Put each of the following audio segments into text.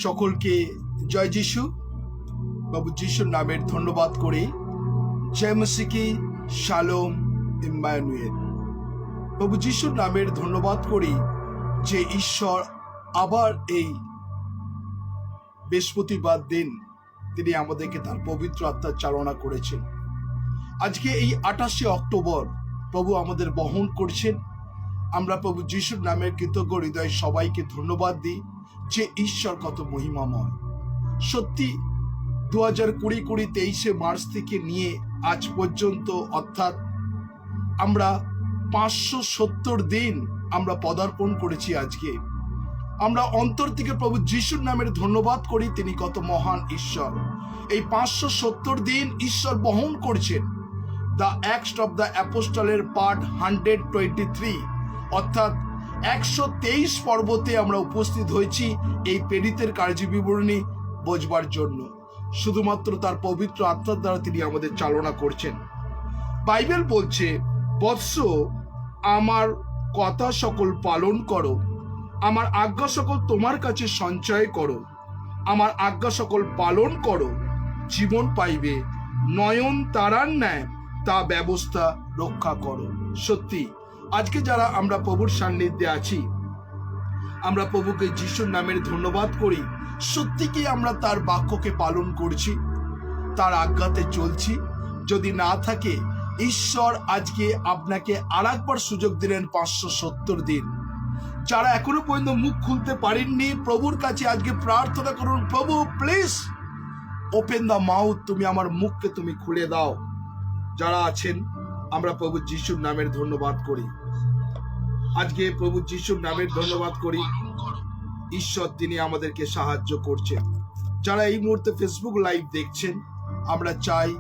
সকলকে জয় যিশু। বাবু যিশুর নামের ধন্যবাদ করি। জয় মসিহ কি, শালোম, ইম্মানুয়েল। বাবু যিশুর নামের ধন্যবাদ করি যে ঈশ্বর আবার এই বৃহস্পতিবার দিন তিনি আমাদেরকে তার পবিত্র আত্মার চালনা করেছেন। আজকে এই 28 অক্টোবর প্রভু আমাদের বহন করছেন। আমরা প্রভু যিশুর নামের কৃতজ্ঞ হৃদয় সবাইকে ধন্যবাদ দিই যে ঈশ্বর কত মহিমাময়। সত্যি 2020 মার্চ থেকে নিয়ে আজ পর্যন্ত অর্থাৎ আমরা 570 দিন আমরা পদার্পণ করেছি। আজকে আমরা অন্তর থেকে প্রভু যিশুর নামের ধন্যবাদ করি, তিনি কত মহান ঈশ্বর। এই 570 দিন ঈশ্বর বহন করছেন। দ্য অ্যাক্টস অফ দ্য অ্যাপোস্টলের পার্ট 123 অর্থাৎ 123 পর্বতে আমরা উপস্থিত হয়েছি এই প্রেরিতের কার্যবিবরণী বোঝবার জন্য। শুধুমাত্র তার পবিত্র আত্মার দ্বারা তিনি আমাদের চালনা করছেন। বাইবেল বলছে, বৎস আমার কথা সকল পালন করো, আমার আজ্ঞা সকল তোমার কাছে সঞ্চয় করো, আমার আজ্ঞা সকল পালন করো, জীবন পাইবে, নয়ন তারার ন্যায় তা ব্যবস্থা রক্ষা করো। সত্যি আজকে যারা আমরা প্রভুর সান্নিধ্যে আছি, আমরা প্রভুকে যিশুর নামের ধন্যবাদ করি। সত্যি কি আমরা তার বাক্যকে পালন করছি, তার আজ্ঞাতে চলছি? যদি না থাকে, ঈশ্বর আজকে আপনাকে আর একবার সুযোগ দিলেন 570 দিন। যারা এখনো পর্যন্ত মুখ খুলতে পারেননি, প্রভুর কাছে আজকে প্রার্থনা করুন, প্রভু প্লিজ ওপেন দ্য মাউথ, তুমি আমার মুখকে তুমি খুলে দাও। যারা আছেন, আমরা প্রভু যিশুর নামের ধন্যবাদ করি। আজকে প্রভু যিশুর নামের ধন্যবাদ করি। ঈশ্বর তিনি আমাদেরকে সাহায্য করছেন। যারা এই মুহূর্তে ফেসবুক লাইভ দেখছেন, আমরা চাই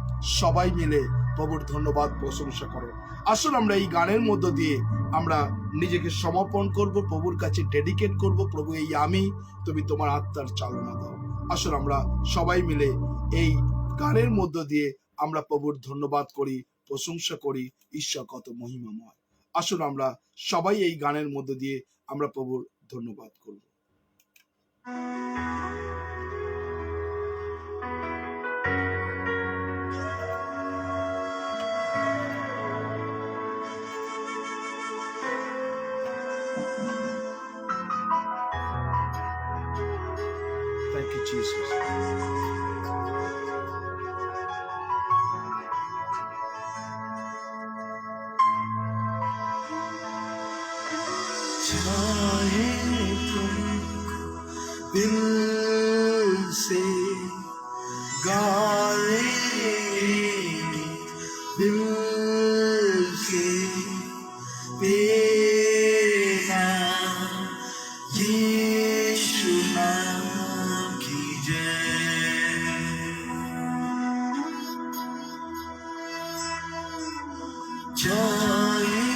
সবাই মিলে প্রভুর ধন্যবাদ প্রশংসা করো। আসুন আমরা এই গানের মধ্য দিয়ে আমরা নিজেকে সমর্পণ করব, প্রভুর কাছে ডেডিকেট করব। প্রভু এই আমি, তুমি তোমার আত্মার চালনা দাও। আসুন আমরা সবাই মিলে এই গানের মধ্য দিয়ে আমরা প্রভুর ধন্যবাদ করি, প্রশংসা করি। ঈশ্বর কত মহিমাময়। আসুন আমরা সবাই এই গানের মধ্য দিয়ে আমরা প্রভুর ধন্যবাদ করব। Thank you, Jesus. चाहे तुमको दिल से गाए, दिल से तेरा यीशु नाम की जय। चाहे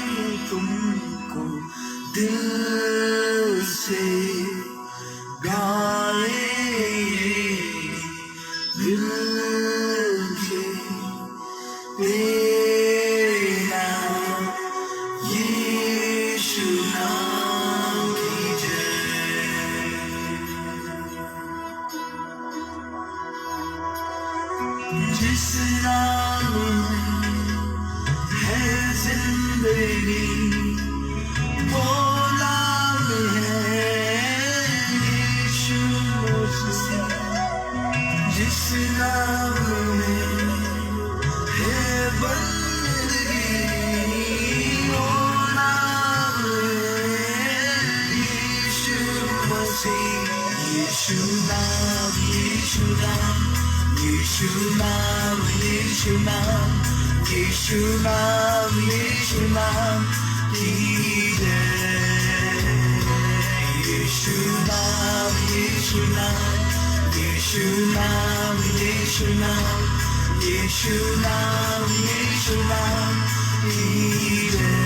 तुमको दिल से गाए, दिल से तेरा यीशु नाम की जय। जिस नाम में है जिंदगी, वो नाम है यीशु मसीह। जिस नाम में है बंदगी, वो नाम है यीशु मसीह। यीशु नाम, यीशु नाम, यीशु नाम, यीशु नाम, यीशु नाम, यीशु नाम की जय। यीशु नाम, यीशु नाम, यीशु नाम, यीशु नाम, यीशु नाम, यीशु नाम की जय।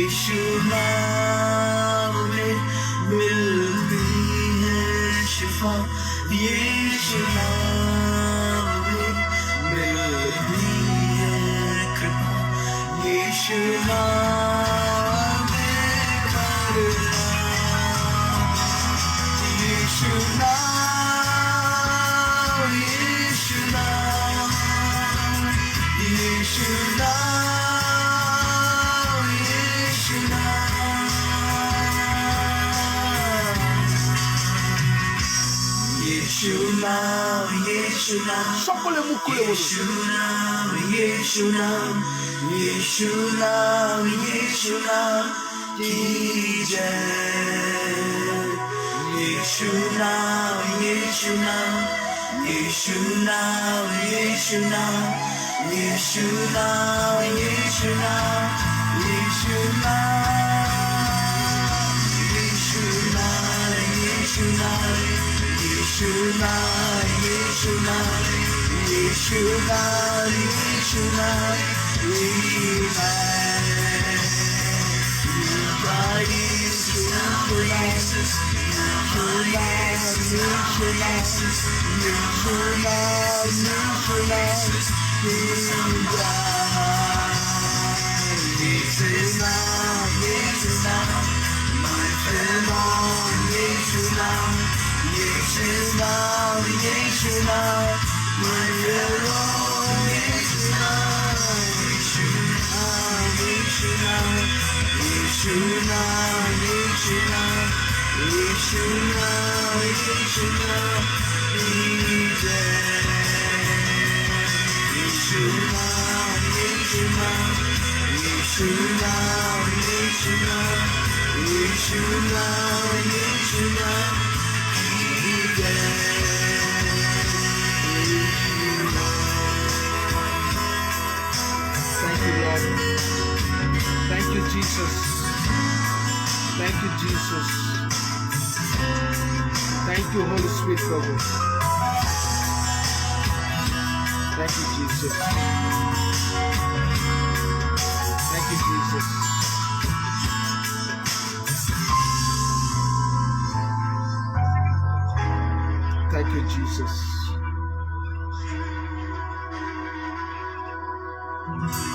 यीशु नाम में मिलती है शिफा, यीशु नाम में मिलती है कृपा, यीशु नाम में करुणा, यीशु नाम, यीशु नाम, यीशु नाम, यीशु नाम, यीशु नाम, यीशु नाम, সকলে মুখ খুলে বলুন। यीशु नाम, यीशु नाम, यीशु नाम, यीशु नाम की जय, यीशु नाम, यीशु नाम, यीशु नाम, यीशु नाम, यीशु नाम, यीशु नाम, यीशु नाम, यीशु नाम, यीशु नाम, यीशु नाम, यीशु नाम, यीशु नाम, यीशु नाम, Thank you, Lord. Thank you, Jesus. Thank you, Jesus. Thank you, Holy Spirit, Prabhu. Thank you, Jesus. Thank you, Jesus. Thank you, Jesus.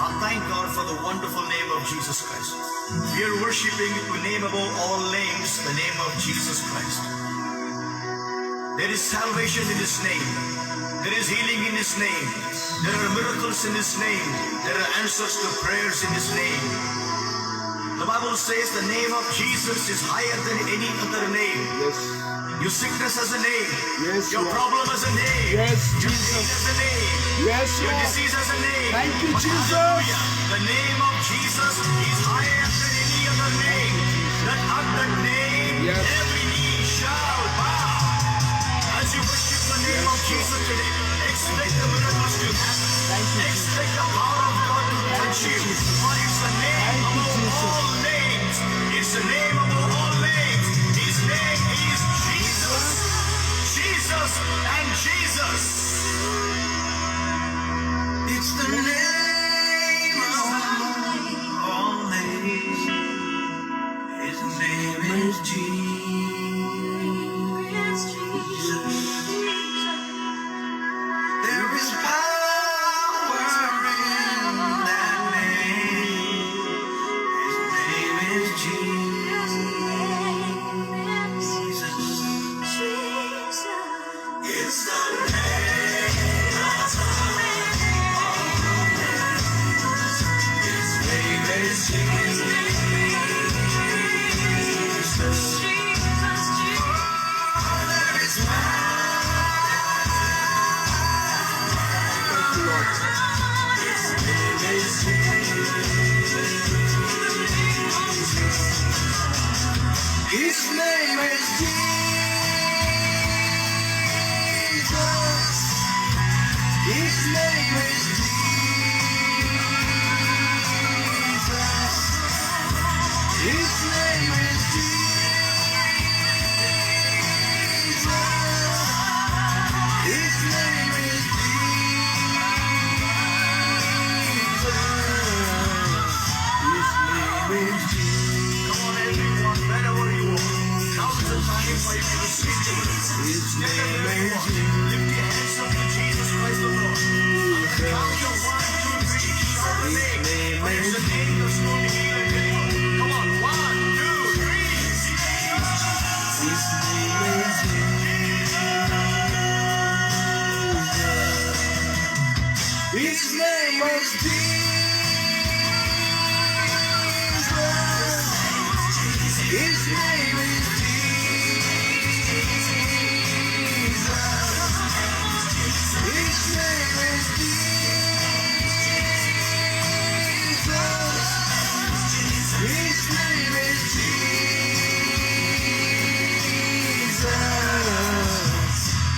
I thank God for the wonderful name of Jesus Christ. We are worshiping the name above all names, the name of Jesus Christ. There is salvation in His name. There is healing in His name. There are miracles in His name. There are answers to prayers in His name. The Bible says the name of Jesus is higher than any other name. Yes. Your sickness has a name. Yes, Your Lord. problem has a name. Yes, Your Jesus. pain has a name. Yes, Your Lord. disease has a name. Thank you, But Jesus. hallelujah, the name of Jesus is higher than any other name. That at that name, Yes. every knee shall bow. As you worship the name of Jesus today, expect the miracles to happen. Thank you, Jesus. Expect the power of God to touch you. Jesus. For it's the name Thank you, above Jesus. all names. It's the name above all names. His name is Jesus. Jesus and Jesus. It's the name above all names. His name is Jesus. There is power in that name. His name is Jesus. It's the name that's His name is Jesus. Oh, there is Thank you, Lord. His name is Jesus. His name is Jesus. His name is Jesus. His name is Jesus. His name is Jesus. His name is Jesus. why you can receive deliverance. His Let name that be is one. Lift your hands up to Jesus Christ the Lord. Count your 1, 2, 3. Shout the His name. name For it's is the name that's going to heal and deliver. Come on, 1, 2, 3. His name is His name is Jesus. His name is Jesus. His name is Jesus. His name is Jesus.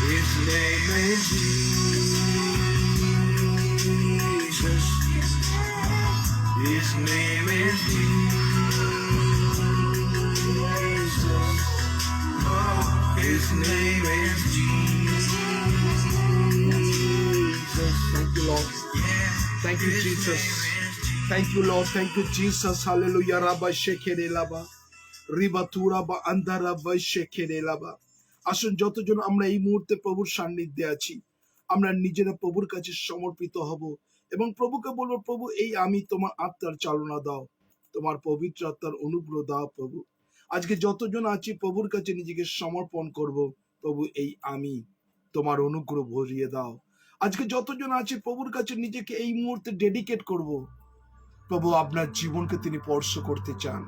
His name is Jesus. His name is Jesus. Oh, His name is Jesus. Thank you, Lord. Thank you, Jesus. Thank you, Lord. Thank you, Jesus. Hallelujah. Rabba shekere laba. Ribatura ba andara ba shekere laba. আসুন যতজন আমরা এই মুহূর্তে প্রভুর সান্নিধ্যে আছি, আমরা নিজেরা প্রভুর কাছে সমর্পিত হব এবং প্রভুকে বলবো, প্রভু এই আমি তোমার আত্মার চালনা দাও, তোমার পবিত্র আত্মার অনুগ্রহ দাও প্রভু। আজকে যতজন আছি প্রভুর কাছে নিজেকে সমর্পণ করব, প্রভু এই আমি তোমার অনুগ্রহ ভরিয়ে দাও। আজকে যতজন আছি প্রভুর কাছে নিজেকে এই মুহূর্তে ডেডিকেট করব, প্রভু আপনার জীবনকে তিনি স্পর্শ করতে চান,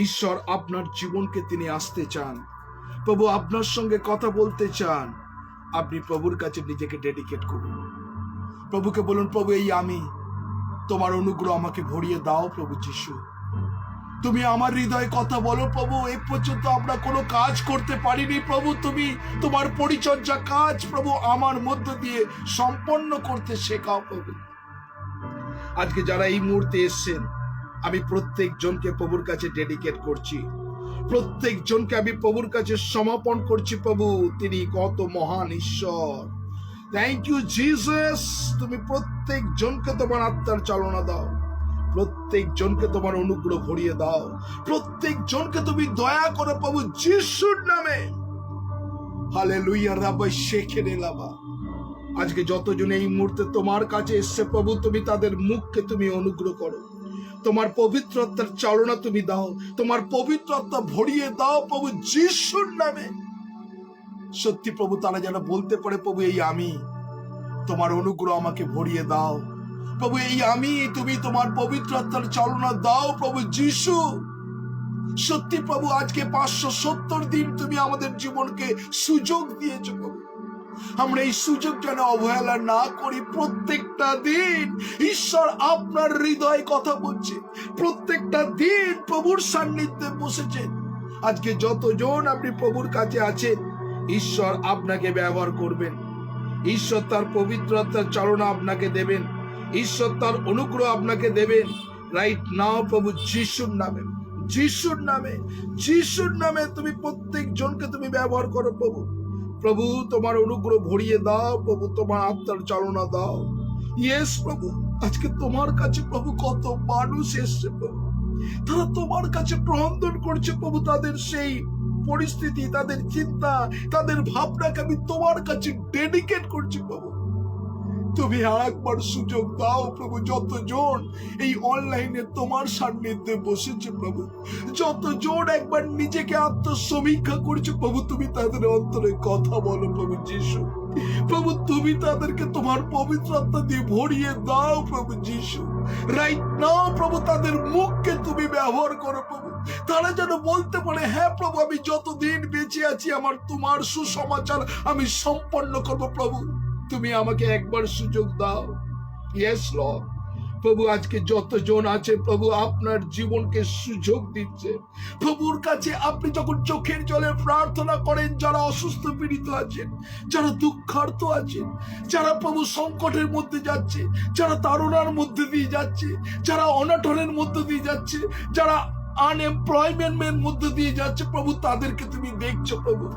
ঈশ্বর আপনার জীবনকে তিনি আসতে চান, প্রভু আপনার সঙ্গে কথা বলতে চান। আপনি প্রভুর কাছে নিজেকে ডেডিকেট করুন, প্রভুকে বলুন, প্রভু এই আমি তোমার অনুগ্রহ আমাকে ভরিয়ে দাও প্রভু যিশু। তুমি আমার হৃদয়ে কথা বলো প্রভু। এই পর্যন্ত আমরা কোনো কাজ করতে পারিনি প্রভু, তুমি তোমার পরিচর্যা কাজ প্রভু আমার মধ্য দিয়ে সম্পন্ন করতে শেখাও প্রভু। আজকে যারা এই মুহূর্তে এসেছেন, আমি প্রত্যেক জনকে প্রভুর কাছে ডেডিকেট করছি, প্রত্যেক জনকে আমি প্রভুর কাছে সমর্পণ করছি। প্রভু তিনি কত মহান ঈশ্বর। Thank you Jesus. তুমি প্রত্যেক জনকে তোমার আত্মার চালনা দাও, প্রত্যেক জনকে তোমার অনুগ্রহ ভরিয়ে দাও, প্রত্যেক জনকে তুমি দয়া করো প্রভু যিশুর নামে। হালেলুয়া। রাব্বা শেখেরে লাবা। আজকে যতজন এই মুহূর্তে তোমার কাছে এসছে প্রভু, তুমি তাদের মুখকে তুমি অনুগ্রহ করো, তোমার পবিত্র আত্মার চালনা তুমি দাও, তোমার পবিত্র আত্মা ভরিয়ে দাও প্রভু যিশুর নামে। সত্যি প্রভু তারা যেন বলতে পারে, প্রভু এই আমি তোমার অনুগ্রহ আমাকে ভরিয়ে দাও, প্রভু এই আমি তুমি তোমার পবিত্র আত্মার চালনা দাও প্রভু যিশু। সত্যি প্রভু আজকে 570 দিন তুমি আমাদের জীবনকে সুযোগ দিয়েছো প্রভু, আমরা এই সুযোগ যেন অবহেলা না করি। প্রত্যেকটা দিন ঈশ্বর আপনার হৃদয়ে কথা বলছে, প্রত্যেকটা দিন প্রভুর সান্নিধ্যে বসেছেন। আজকে যতজন আপনি প্রভুর কাছে আছেন, ঈশ্বর আপনাকে ব্যবহার করবেন, ঈশ্বর তার পবিত্র আত্মার চালনা আপনাকে দেবেন, ঈশ্বর তার অনুগ্রহ আপনাকে দেবেন রাইট নাও প্রভু যিশুর নামে, যিশুর নামে, যিশুর নামে। তুমি প্রত্যেক জনকে তুমি ব্যবহার করো প্রভু। প্রভু তোমার অনুগ্রহ ভরিয়ে দাও প্রভু, তোমার আত্মার চালনা দাও। ইয়েস প্রভু, আজকে তোমার কাছে প্রভু কত মানুষ এসছে প্রভু, তারা তোমার কাছে ক্রন্দন করছে প্রভু, তাদের সেই পরিস্থিতি, তাদের চিন্তা, তাদের ভাবনাকে আমি তোমার কাছে ডেডিকেট করছি প্রভু। তুমি আরেকবার সুযোগ দাও প্রভু। যতজন এই অনলাইনে তোমার সান্নিধ্যে বসেছে প্রভু, যতজন একবার নিজেকে আত্মসমীক্ষা করছে প্রভু, তুমি তাদের অন্তরে কথা বলো প্রভু যিশু। প্রভু তুমি তাদেরকে তোমার পবিত্র আত্মা দিয়ে ভরিয়ে দাও প্রভু যিশু। রাইট নাও প্রভু তাদের মুখকে তুমি ব্যবহার করো প্রভু, তারা যেন বলতে পারে, হ্যাঁ প্রভু আমি যতদিন বেঁচে আছি আমার তোমার সুসমাচার আমি সম্পন্ন করবো প্রভু, তুমি আমাকে একবার সুযোগ দাও। Yes Lord. প্রভু আজকে যতজন আছে প্রভু আপনার জীবনকে সুযোগ দিচ্ছে প্রভুর কাছে। আপনি যখন চোখের জলে প্রার্থনা করেন, যারা অসুস্থ পীড়িত আছেন, যারা দুঃখার্ত আছেন, যারা প্রভু সংকটের মধ্যে যাচ্ছে, যারা তাড়নার মধ্যে দিয়ে যাচ্ছে, যারা অনটনের মধ্যে দিয়ে যাচ্ছে, যারা আনএমপ্লয়মেন্টের মধ্যে দিয়ে যাচ্ছে প্রভু, তাদেরকে তুমি দেখছো প্রভু।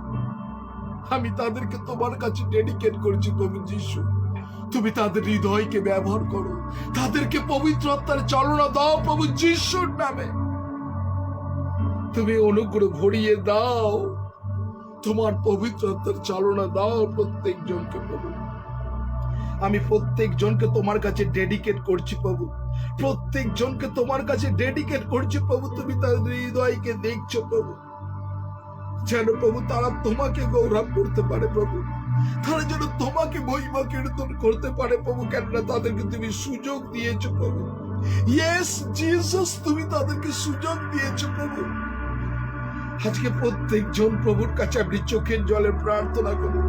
আমি তাদেরকে তোমার কাছে ডেডিকেট করছি প্রভু যিশু। তুমি তাদের হৃদয়কে ব্যবহার করো, তাদেরকে পবিত্র আত্মার চালনা দাও প্রভু যিশুর নামে। তুমি অনুগ্রহ ভরিয়ে দাও তোমার পবিত্র আত্মার চালনা দাও প্রত্যেকজনকে প্রভু। আমি প্রত্যেকজনকে তোমার কাছে ডেডিকেট করছি প্রভু, প্রত্যেকজনকে তোমার কাছে ডেডিকেট করছি প্রভু। তুমি তাদের হৃদয়কে দেখছো প্রভু, যেন প্রভু তারা তোমাকে গৌরব করতে পারে প্রভু, তারা যেন তোমাকে মহিমা কীর্তন করতে পারে প্রভু, কেননা তাদেরকে তুমি সুযোগ দিয়েছো প্রভু। ইয়েস জিসাস, তুমি তাদেরকে সুযোগ দিয়েছো প্রভু। আজকে প্রত্যেকজন প্রভুর কাছে আপনি চোখের জলে প্রার্থনা করুন,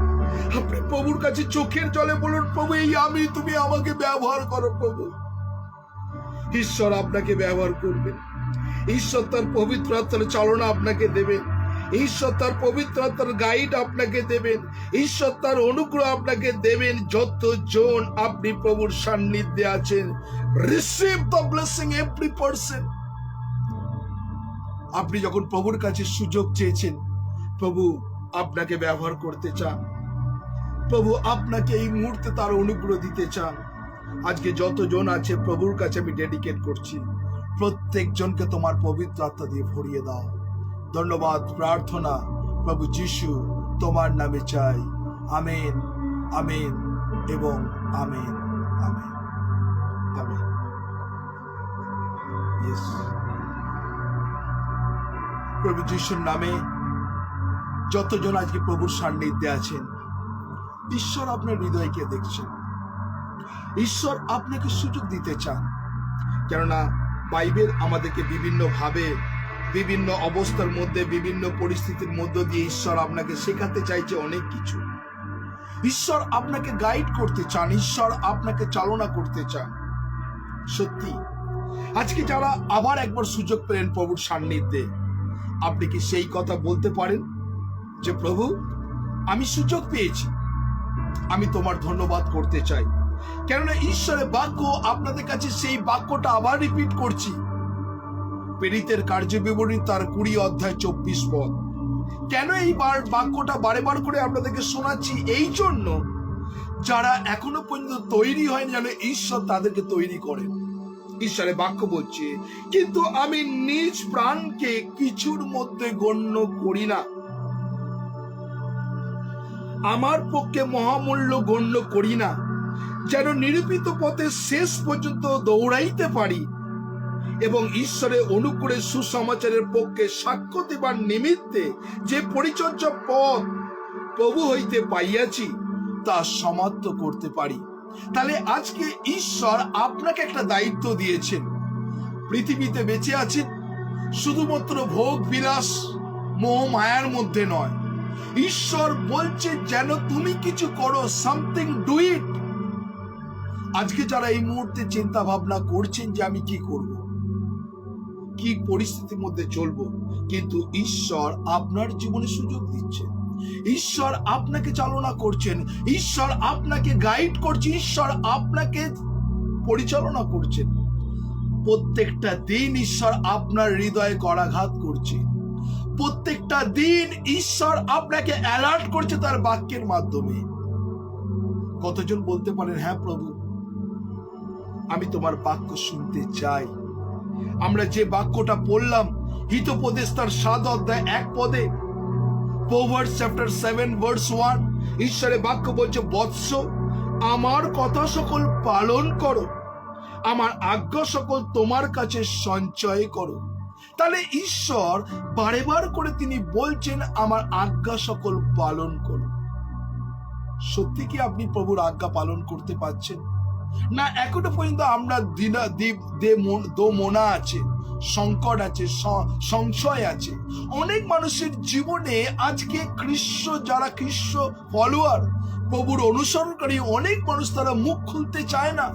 আপনি প্রভুর কাছে চোখের জলে বলুন, প্রভু এই আমি, তুমি আমাকে ব্যবহার করো প্রভু। ঈশ্বর আপনাকে ব্যবহার করবেন, ঈশ্বর তার পবিত্র আত্মার চালনা আপনাকে দেবেন, ঈশ্বর তার পবিত্র আত্মার গাইড আপনাকে দেবেন, ঈশ্বর তার অনুগ্রহ আপনাকে দেবেন। যতজন আপনি প্রভুর সান্নিধ্যে আছেন, receive the blessing every person. আপনি যখন প্রভুর কাছে সুযোগ চেয়েছেন, প্রভু আপনাকে ব্যবহার করতে চান, প্রভু আপনাকে এই মুহূর্তে তার অনুগ্রহ দিতে চান। আজকে যতজন আছে প্রভুর কাছে আমি ডেডিকেট করছি, প্রত্যেকজনকে তোমার পবিত্র আত্মা দিয়ে ভরিয়ে দাও। ধন্যবাদ প্রার্থনা প্রভু যিশু তোমার নামে চাই, আমেন, আমেন এবং আমেন, আমেন, আমেন। Yes. প্রভু যিশুর নামে যতজন আজকে প্রভুর সান্নিধ্যে আছেন, ঈশ্বর আপনার হৃদয়কে দেখছেন, ঈশ্বর আপনাকে সুযোগ দিতে চান। কেননা বাইবেল আমাদেরকে বিভিন্ন ভাবে, বিভিন্ন অবস্থার মধ্যে, বিভিন্ন পরিস্থিতির মধ্য দিয়ে ঈশ্বর আপনাকে শেখাতে চাইছে অনেক কিছু। ঈশ্বর আপনাকে গাইড করতে চান, ঈশ্বর আপনাকে চালনা করতে চান। সত্যি আজকে যারা আবার একবার সুযোগ পেলেন প্রভুর সান্নিধ্যে, আপনি কি সেই কথা বলতে পারেন যে প্রভু আমি সুযোগ পেয়েছি, আমি তোমার ধন্যবাদ করতে চাই। কেননা ঈশ্বরের বাক্য আপনাদের কাছে সেই বাক্যটা আবার রিপিট করছি, প্রেরিতের কার্যবিবরণী তার 20 অধ্যায় 24 পদ। কেন এই বাক্যটা বারে বার করে আপনাদেরকে শোনাচ্ছি? এই জন্য যারা এখনো পর্যন্ত তৈরি হয়নি, যেন ঈশ্বর তাদেরকে তৈরি করেন। ঈশ্বরের বাক্য বলছে, কিন্তু আমি নিজ প্রাণকে কিছুর মধ্যে গণ্য করি না, আমার পক্ষে মহামূল্য গণ্য করি না, যেন নিরূপিত পথে শেষ পর্যন্ত দৌড়াইতে পারি এবং ঈশ্বরের অনুগ্রহের সুসমাচারের পক্ষে সাক্ষ্য দেবার নিমিত্তে যে পরিচর্যা পথ প্রভু হইতে পাইয়াছি তা সমাপ্ত করতে পারি। তাহলে আজকে ঈশ্বর আপনাকে একটা দায়িত্ব দিয়েছেন। পৃথিবীতে বেঁচে আছেন শুধুমাত্র ভোগ বিলাস মোহ মায়ার মধ্যে নয়। ঈশ্বর বলছে যেন তুমি কিছু করো, সামথিং ডু ইট। আজকে যারা এই মুহূর্তে চিন্তা ভাবনা করছেন যে আমি কি করব, কি পরিস্থিতির মধ্যে চলবো, কিন্তু ঈশ্বর আপনার জীবনে সুযোগ দিচ্ছেন, ঈশ্বর আপনাকে চালনা করছেন, ঈশ্বর আপনাকে গাইড করছে, ঈশ্বর আপনাকে পরিচালনা করছেন। প্রত্যেকটা দিন ঈশ্বর আপনার হৃদয়ে করাঘাত করছে, প্রত্যেকটা দিন ঈশ্বর আপনাকে অ্যালার্ট করছে তার বাক্যের মাধ্যমে। কতজন বলতে পারেন, হ্যাঁ প্রভু আমি তোমার বাক্য শুনতে চাই? আমরা যে বাক্যটা পড়লাম হিতোপদেশ তার 7 অধ্যায় 1 পদে, প্রোভার্বস চ্যাপ্টার 7 ভার্স 1, ঈশ্বরের বাক্য বলছে, বৎস আমার কথা সকল পালন করো, আমার আজ্ঞা সকল তোমার কাছে সঞ্চয় করো। তাহলে ঈশ্বর বারে বার করে তিনি বলছেন আমার আজ্ঞা সকল পালন করো। সত্যি কি আপনি প্রভুর আজ্ঞা পালন করতে পারছেন না? এখনো পর্যন্ত আমরা দোমনা আছে, সংকট আছে, সংশয় আছে। অনেক মানুষের জীবনে আজকে যারা খ্রিস্ট ফলোয়ার, প্রভুর অনুসরণকারী অনেক মানুষ, তারা মুখ খুলতে চায় না,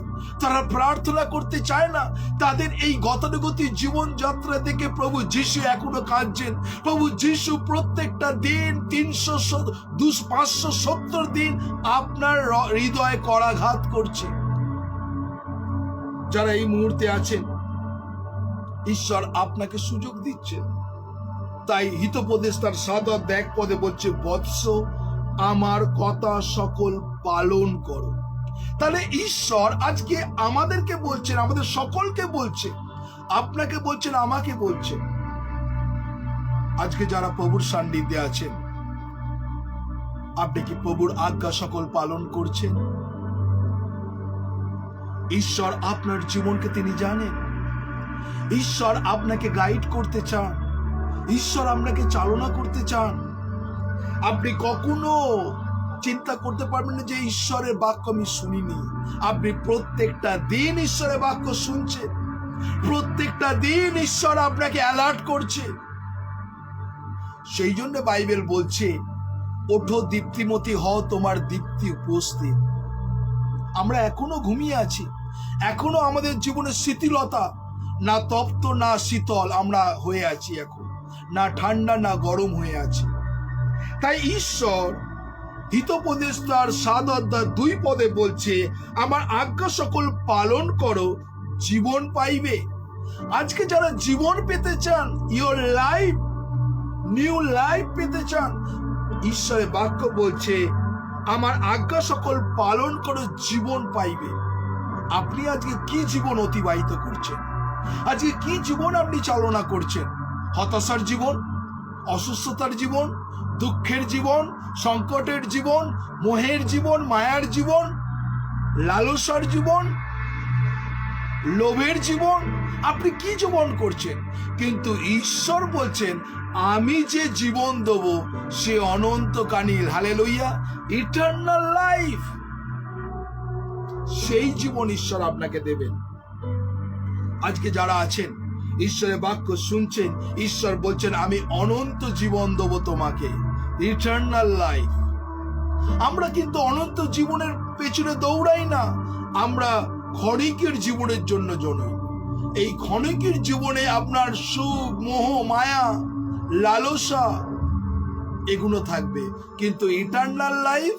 তারা প্রার্থনা করতে চায় না। তাদের এই গতানুগতিক জীবনযাত্রা দেখে প্রভু যিশু এখনো কাঁদছেন। প্রভু যিশু প্রত্যেকটা দিন 570 দিন আপনার হৃদয়ে করাঘাত করছে। যারা এই মুহূর্তে আছেন, ঈশ্বর আপনাকে সুযোগ দিচ্ছেন। তাই হিতোপদেশ তার 7 অধ্যায় 1 পদে বলছে, বৎস আমার কথা সকল পালন করো। তাহলে ঈশ্বর আজকে আমাদেরকে বলছেন, আমাদের সকলকে বলছে, আপনাকে বলছেন, আমাকে বলছেন। আজকে যারা প্রভুর সান্নিধ্যে আছেন, আপনি কি প্রভুর আজ্ঞা সকল পালন করছেন? ঈশ্বর আপনার জীবনকে তিনি জানেন। ঈশ্বর আপনাকে গাইড করতে চান। ঈশ্বর আপনাকে চালনা করতে চান। আপনি কখনো চিন্তা করতে পারবেন না যে ঈশ্বরের বাক্য আমি শুনিনি। আপনি প্রত্যেকটা দিন ঈশ্বরের বাক্য শুনছেন। প্রত্যেকটা দিন ঈশ্বর আপনাকে অ্যালার্ট করছে। সেই জন্য বাইবেল বলছে, ওঠো দীপ্তিমতী হও, তোমার দীপ্তি উপস্থিত। আমরা এখনো ঘুমিয়ে আছি। এখনো আমাদের জীবনে শিথিলতা, না তপ্ত না শীতল আমরা হয়ে আছি, এখন না ঠান্ডা না গরম হয়ে আছি। তাই ঈশ্বর হিতোপদেশ তার 7 অধ্যায় 2 পদে বলছে, আমার আজ্ঞা সকল পালন করো, জীবন পাইবে। আজকে যারা জীবন পেতে চান, ইয়োর লাইফ, নিউ লাইফ পেতে চান, ঈশ্বরের বাক্য বলছে আমার আজ্ঞা সকল পালন করো, জীবন পাইবে। আপনি আজকে কি জীবন অতিবাহিত করছেন? আজকে কি জীবন আপনি চালনা করছেন? হতাশার জীবন, অসুস্থতার জীবন, দুঃখের জীবন, সংকটের জীবন, মোহের জীবন, মায়ার জীবন, লালসার জীবন, লোভের জীবন, আপনি কি জীবন করছেন? কিন্তু ঈশ্বর বলছেন, আমি যে জীবন দেব সে অনন্তকালীন, হালেলুয়া, ইটারনাল লাইফ। সেই জীবন ঈশ্বর আপনাকে দেবেন। আজকে যারা আছেন ঈশ্বরের বাক্য শুনছেন, ঈশ্বর বলছেন আমি অনন্ত জীবন দেব তোমাকে, ইটারনাল লাইফ। আমরা কিন্তু অনন্ত জীবনের পেছনে দৌড়াই না, আমরা ক্ষণিকের জীবনের জন্য জনই। এই ক্ষণিকের জীবনে আপনার সুখ, মোহ, মায়া, লালসা এগুলো থাকবে, কিন্তু ইটারনাল লাইফ,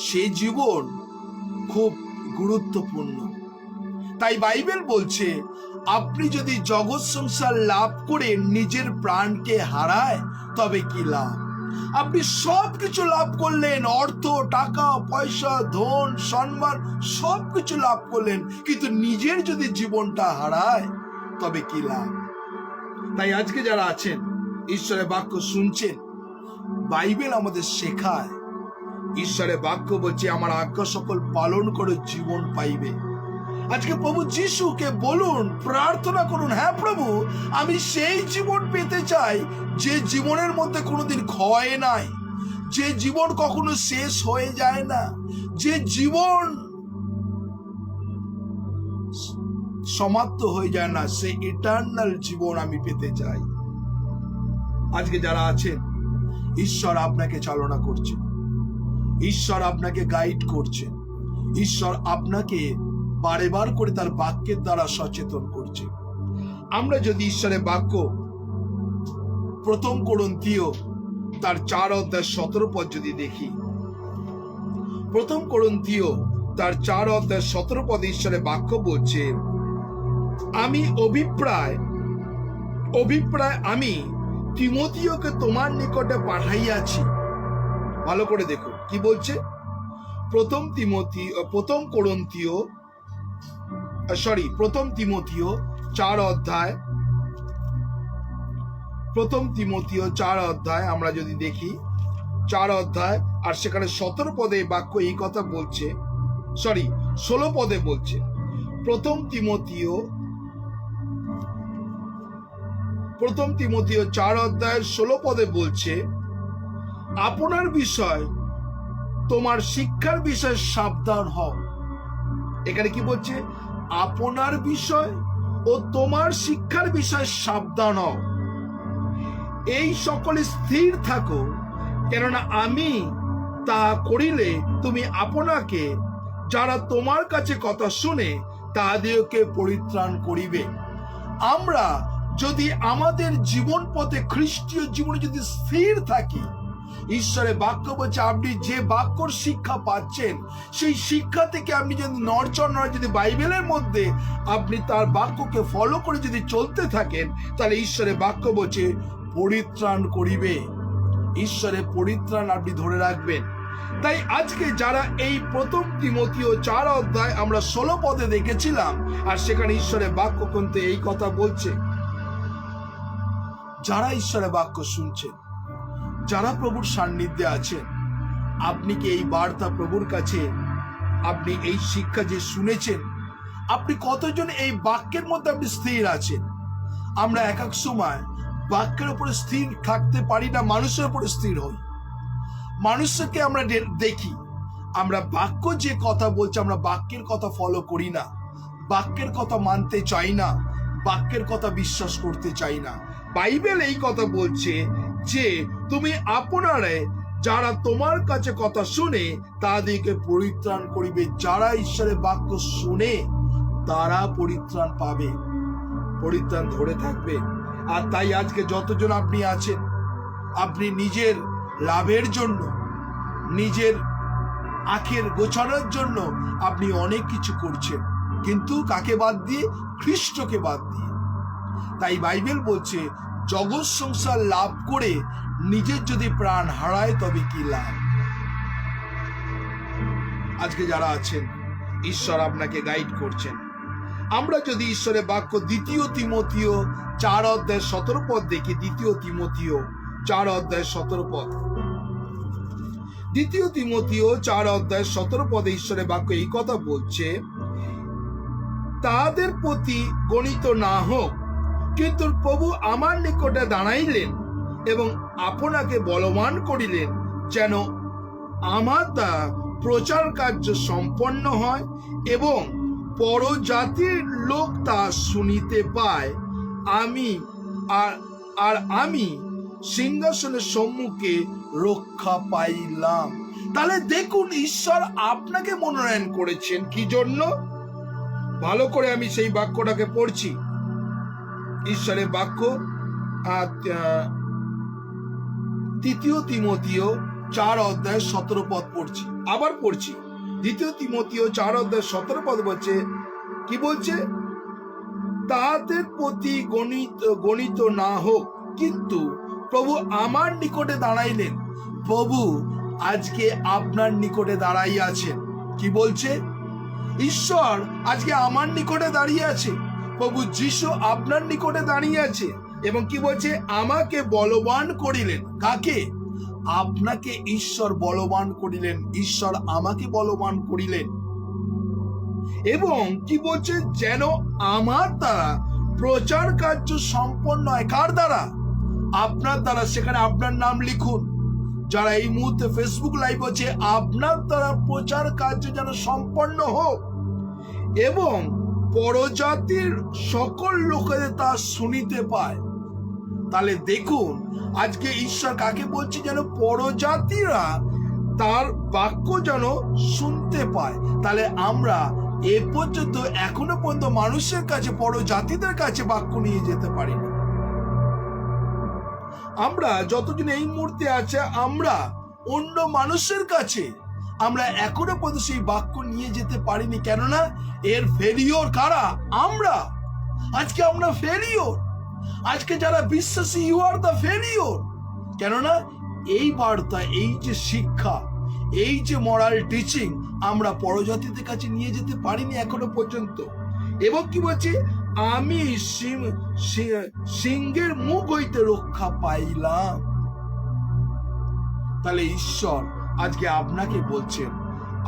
সে জীবন খুব গুরুত্বপূর্ণ। তাই বাইবেল বলছে, আপনি যদি জগৎ সংসার লাভ করে নিজের প্রাণকে হারায় তবে কি লাভ? আপনি সবকিছু লাভ করলেন, অর্থ, টাকা পয়সা, ধন, সম্মান, সবকিছু লাভ করলেন, কিন্তু নিজের যদি জীবনটা হারায় তবে কি লাভ? তাই আজকে যারা আছেন ঈশ্বরের বাক্য শুনছেন, বাইবেল আমাদের শেখায়, ঈশ্বরের বাক্য বলছে আমার আজ্ঞা সকল পালন করে জীবন পাইবে। আজকে প্রভু যিশুকে বলুন, প্রার্থনা করুন, হ্যাঁ প্রভু, আমি সেই জীবন পেতে চাই যে জীবনের মধ্যে কোনোদিন ক্ষয় নাই, যে জীবন কখনো শেষ হয়ে যায় না, যে জীবন সমাপ্ত হয়ে যায় না, সে ইটারনাল জীবন আমি পেতে চাই। আজকে যারা আছেন, ঈশ্বর আপনাকে চালনা করছেন, ঈশ্বর আপনাকে গাইড করছেন, ঈশ্বর আপনাকে বারে বার করে তার বাক্যের দ্বারা সচেতন করছে। আমরা যদি ঈশ্বরের বাক্য 1 কোরিন্থীয় তার 4 অধ্যায় 17 পদ যদি দেখি, 1 কোরিন্থীয় তার 4 অধ্যায় 17 পদে ঈশ্বরের বাক্য বলছে, আমি অভিপ্রায় আমি তিমোথিওকে তোমার নিকটে পাঠাইয়াছি। ভালো করে দেখো কি বলছে। 1 তিমোথিও 4 অধ্যায়, 1 তিমোথিও 4 অধ্যায় আমরা যদি দেখি, 4 অধ্যায় আর সেখানে 17 পদে বাক্য এই কথা বলছে, 16 পদে বলছে। 1 তিমোথিও 4 অধ্যায় 16 পদে বলছে, আপনার বিষয়, তোমার শিক্ষার বিষয়ে সাবধান হও। এখানে কি বলছে? আপনার বিষয় ও তোমার শিক্ষার বিষয়ে সাবধান হও, এই সকলে স্থির থাকো, কেননা আমি তা করিলে তুমি আপনাকে যারা তোমার কাছে কথা শুনে তাদেরকে পরিত্রাণ করিবে। আমরা যদি আমাদের জীবন পথে, খ্রিস্টীয় জীবনে যদি স্থির থাকি, ঈশ্বরের বাক্য বলছে আপনি যে বাক্যর শিক্ষা পাচ্ছেন সেই শিক্ষা থেকে আপনি যদি নড়চড় নয়, যদি বাইবেলের মধ্যে আপনি তার বাক্যকে ফলো করে যদি চলতে থাকেন, তাহলে ঈশ্বরের বাক্য বলছে পরিত্রাণ করিবে। ঈশ্বরের পরিত্রাণ আপনি ধরে রাখবেন। তাই আজকে যারা এই 1 তিমোথিও 4 অধ্যায় আমরা 16 পদে দেখেছিলাম, আর সেখানে ঈশ্বরের বাক্য কিন্তু এই কথা বলছে, যারা ঈশ্বরের বাক্য শুনছেন, যারা প্রভুর সান্নিধ্যে আছেন, আপনি কি এই বার্তা প্রভুর কাছে, আপনি এই শিক্ষা যে শুনেছেন, আপনি কতজন এই বাক্যের মধ্যে আপনি স্থির আছেন? আমরা এক এক সময় বাক্যের উপরে স্থির থাকতে পারি না, মানুষের উপরে স্থির হই। মানুষকে আমরা দেখি, আমরা বাক্য যে কথা বলছে, আমরা বাক্যের কথা ফলো করি না, বাক্যের কথা মানতে চাই না, বাক্যের কথা বিশ্বাস করতে চাই না। বাইবেল এই কথা বলছে যে তুমি আপনারে যারা তোমার কাছে কথা শুনে তাদেরকে পরিত্রাণ করিবে। যারা ঈশ্বরের বাক্য শুনে তারা পরিত্রাণ পাবে, পরিত্রাণ ধরে থাকবে। আর তাই আজকে যতজন আপনি আছেন, আপনি নিজের লাভের জন্য, নিজের আখের গোছানোর জন্য আপনি অনেক কিছু করছেন, কিন্তু কাকে বাদ দিয়ে? খ্রিস্টকে বাদ দিয়ে। তাই বাইবেল বলছে জগৎ সংসার লাভ করে নিজের যদি প্রাণ হারায় তবে কি লাভ? আজকে যারা আছেন, ঈশ্বর আপনাকে গাইড করছেন। আমরা যদি ঈশ্বরের বাক্য 2 তিমথিও 4:17 দেখি, 2 তিমথিও 4:17, 2 তিমথিও 4:17 ঈশ্বরের বাক্য এই কথা বলছে, তাদের প্রতি গণিত না হোক, কিন্তু প্রভু আমার নিকটে দাঁড়াইলেন এবং আপনাকে বলবান করিলেন, যেন আমার দ্বারা প্রচার কার্য সম্পন্ন হয় এবং পরজাতির লোক তা শুনিতে পায়। আমি সিংহাসনের সম্মুখে রক্ষা পাইলাম। তাহলে দেখুন, ঈশ্বর আপনাকে মনোনয়ন করেছেন কি জন্য? ভালো করে আমি সেই বাক্যটাকে পড়ছি, ঈশ্বরের বাক্য 2 তিমথিও 4:17 পড়ছি, আবার পড়ছি। 2 তিমথিও 4:17 বলছে, কি বলছে? তাদের প্রতি গণিত না হোক, কিন্তু প্রভু আমার নিকটে দাঁড়াইলেন। প্রভু আজকে আপনার নিকটে দাঁড়াই আছেন। কি বলছে? ঈশ্বর আজকে আমার নিকটে দাঁড়িয়ে আছে, প্রভু যিশু আপনার নিকটে দাঁড়িয়ে আছে এবং কি বলছে? আমাকে বলবান করিলেন। কাকে? আপনাকে ঈশ্বর বলবান করিলেন, ঈশ্বর আমাকে বলবান করিলেন। এবং কি বলছে? যেন আমার দ্বারা প্রচার কার্য সম্পন্ন হয়। কার দ্বারা? আপনার দ্বারা। সেখানে আপনার নাম লিখুন। যারা এই মুহূর্তে ফেসবুক লাইভ হচ্ছে, আপনার দ্বারা প্রচার কার্য যেন সম্পন্ন হোক এবং পরজাতির সকল লোকেদের তা শুনিতে পায়। তাহলে দেখুন, আজকে ঈশ্বর কাকে বলছে? যেন পরজাতিরা তার বাক্য যেন শুনতে পায়। তাহলে আমরা এ পর্যন্ত এখনো পর্যন্ত মানুষের কাছে, পরজাতিদের কাছে বাক্য নিয়ে যেতে পারিনি। আমরা যতদিন এই মুহূর্তে আছে, আমরা অন্য মানুষের কাছে আমরা এখনো পর্যন্ত সেই বাক্য নিয়ে যেতে পারিনি। কেননা এর ফেলিওর কারা? আমরা। আজকে আমরা ফেলিওর। আজকে যারা বিশ্বাসী, ইউ আর দ্য ফেলিওর। কেননা এই বার্তা, এই যে শিক্ষা, এই যে মরাল টিচিং আমরা পরজাতিদের কাছে নিয়ে যেতে পারিনি এখনো পর্যন্ত। এবং কি বলছে? আমি সিংহের মুখ হইতে রক্ষা পাইলাম। তাহলে ঈশ্বর আজকে আপনাকে বলছেন,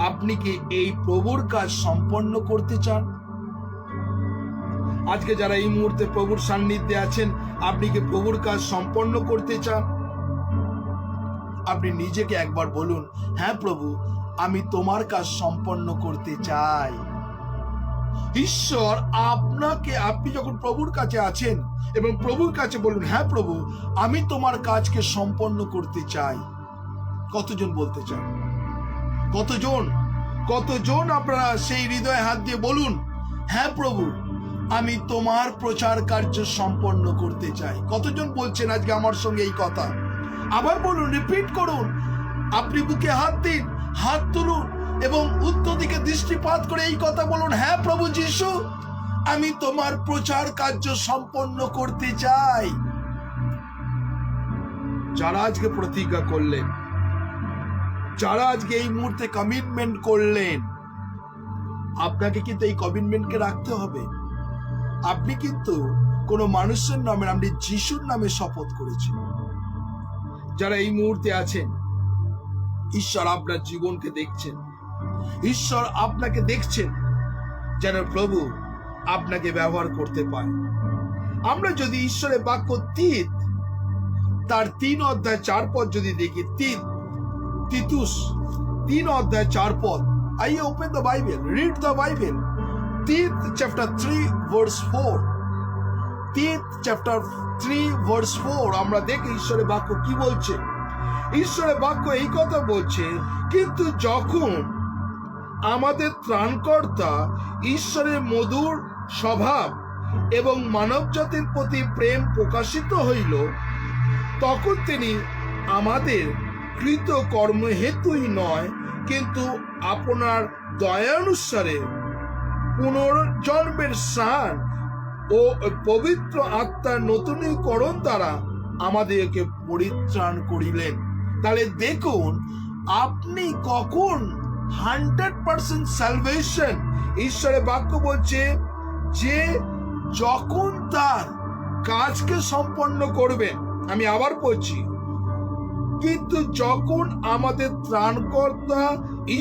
আপনি কি এই প্রভুর কাজ সম্পন্ন করতে চান? আজকে যারা এই মুহূর্তে প্রভুর সান্নিধ্যে আছেন, আপনি কি প্রভুর কাজ সম্পন্ন করতে চান? আপনি নিজেকে একবার বলুন, হ্যাঁ প্রভু, আমি তোমার কাজ সম্পন্ন করতে চাই। ঈশ্বর আপনাকে, আপনি যখন প্রভুর কাছে আছেন এবং প্রভুর কাছে বলুন, হ্যাঁ প্রভু, আমি তোমার কাজকে সম্পন্ন করতে চাই। কতজন বলতে চান? কতজন আপনারা সেই হৃদয়ে হাত দিয়ে বলুন, হ্যাঁ প্রভু, আমি তোমার প্রচার কার্য সম্পন্ন করতে চাই। কতজন বলছেন আজকে আমার সঙ্গে এই কথা? আবার বলুন, রিপিট করুন। আপনি বুকে হাত দিন, হাত তুলুন এবং উত্তর দিকে দৃষ্টিপাত করে এই কথা বলুন, হ্যাঁ প্রভু যিশু, আমি তোমার প্রচার কার্য সম্পন্ন করতে চাই। যারা আজকে প্রতিজ্ঞা করলেন, যারা আজকে এই মুহূর্তে কমিটমেন্ট করলেন, আপনাকে কিন্তু এই কমিটমেন্টকে রাখতে হবে। আপনি কিন্তু কোনো মানুষের নামে, আপনি যিশুর নামে শপথ করেছেন। যারা এই মুহূর্তে আছেন, ঈশ্বর আপনার জীবনকে দেখছেন, ঈশ্বর আপনাকে দেখছেন, যেন প্রভু আপনাকে ব্যবহার করতে পারে। আমরা যদি ঈশ্বরের বাক্য তীত তার 3 অধ্যায় 4 পদ যদি দেখি, তিতুস 3 অধ্যায় 4 পদ। আইয়ে open the Bible, read the Bible. Tit chapter 3 verse 4, Tit chapter 3 verse 4 আমরা দেখি ঈশ্বরের বাক্য কি বলছে। ঈশ্বরের বাক্য এই কথা বলছে, কিন্তু যখন আমাদের ত্রাণকর্তা ঈশ্বরের মধুর স্বভাব এবং মানব জাতির প্রতি প্রেম প্রকাশিত হইল, তখন তিনি আমাদের কৃত কর্ম হেতুই নয়, কিন্তু আপনার দয়ানুসারে পুনর্জন্মের স্নান ও পবিত্র আত্মার নতুনীকরণ দ্বারা আমাদেরকে পরিত্রাণ করিলেন। তাহলে দেখুন, আপনি কখন 100% সালভেশন, ঈশ্বরের বাক্য বলছে যে যখন তার কাজকে সম্পন্ন করবেন। আমি আবার বলছি, কিন্তু যখন আমাদের ত্রাণকর্তা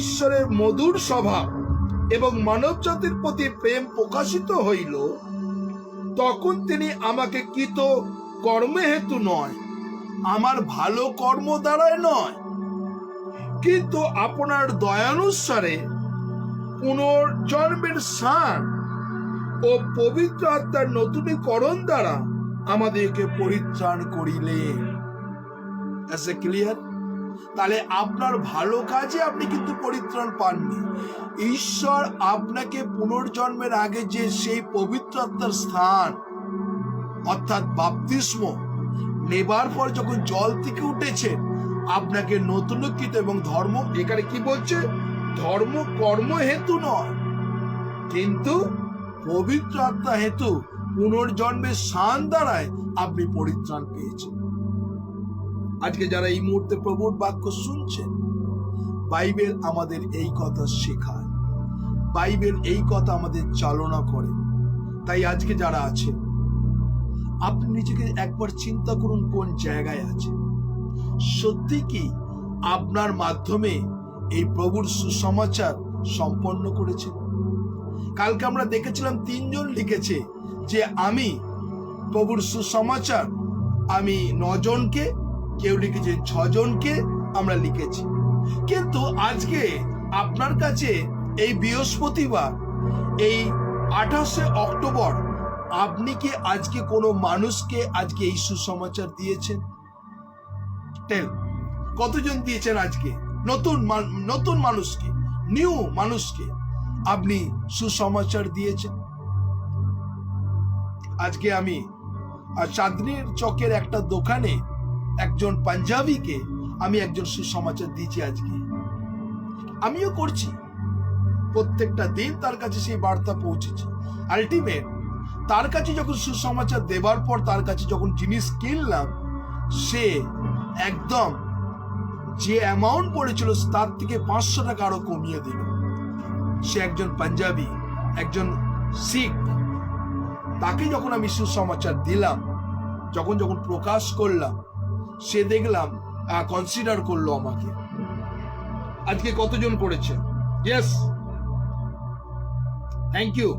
ঈশ্বরের মধুর স্বভাব এবং মানব জাতির প্রতি প্রেম প্রকাশিত হইল, তখন তিনি আমাকে কৃত কর্মে হেতু নয়, আমার ভালো কর্ম দ্বারায় নয়, কিন্তু আপনার দয়ানুসারে পুনর্জন্মের স্নান ও পবিত্র আত্মার নতুনীকরণ দ্বারা আমাদেরকে পরিত্রাণ করিলেন। ক্লিয়ার? তাহলে আপনার ভালো কাজে আপনি কিন্তু পরিত্রাণ পাননি। ঈশ্বর আপনাকে পুনর্জন্মের আগে যে সেই পবিত্র আত্মার স্থান অর্থাৎ বাপ্তিস্ম নেবার পর যখন জল থেকে উঠেছে, আপনাকে নতুনকৃত এবং ধর্ম, এখানে কি বলছে, ধর্ম কর্ম হেতু নয়, কিন্তু পবিত্র আত্মা হেতু পুনর্জন্মের স্নান দ্বারায় আপনি পরিত্রাণ পেয়েছেন। আজকে যারা এই মুহূর্তে প্রভুর বাক্য শুনছেন, বাইবেল আমাদের এই কথা শেখায়, বাইবেল এই কথা আমাদের চালনা করে। তাই আজকে যারা আছেন, আপনি নিজেকে একবার চিন্তা করুন কোন জায়গায় আছেন। সত্যি কি আপনার মাধ্যমে এই প্রভুর সুসমাচার সম্পন্ন করেছেন? কালকে আমরা দেখেছিলাম 3 জন লিখেছে যে আমি প্রভুর সুসমাচার, আমি 9 জনকে, কেউ লিখেছে 6 জনকে আমরা লিখেছি। কিন্তু আজকে আপনার কাছে এই বৃহস্পতিবার, এই 28শে অক্টোবর, আপনি কি আজকে কোনো মানুষকে আজকে এই সুসমাচার দিয়েছেন? কতজন দিয়েছেন? আজকে নতুন মানুষকে, নিউ মানুষকে আপনি সুসমাচার দিয়েছেন? আজকে আমি চাঁদনীর চকের একটা দোকানে একজন পাঞ্জাবিকে আমি একজন সুসমাচার দিয়েছি। আজকে আমিও করছি, প্রত্যেকটা দিন তার কাছে সেই বার্তা পৌঁছেছে। আলটিমেট তার কাছে যখন সুসমাচার দেবার পর তার কাছে যখন জিনিস কিনলাম, সে একদম যে অ্যামাউন্ট পড়েছিল তার থেকে 500 টাকা আরো কমিয়ে দিল। সে একজন পাঞ্জাবি, একজন শিখ। তাকে যখন আমি সুসমাচার দিলাম, যখন প্রকাশ করলাম, সে দেখলাম কনসিডার করলো আমাকে। আজকে কতজন করেছে? Yes, thank you.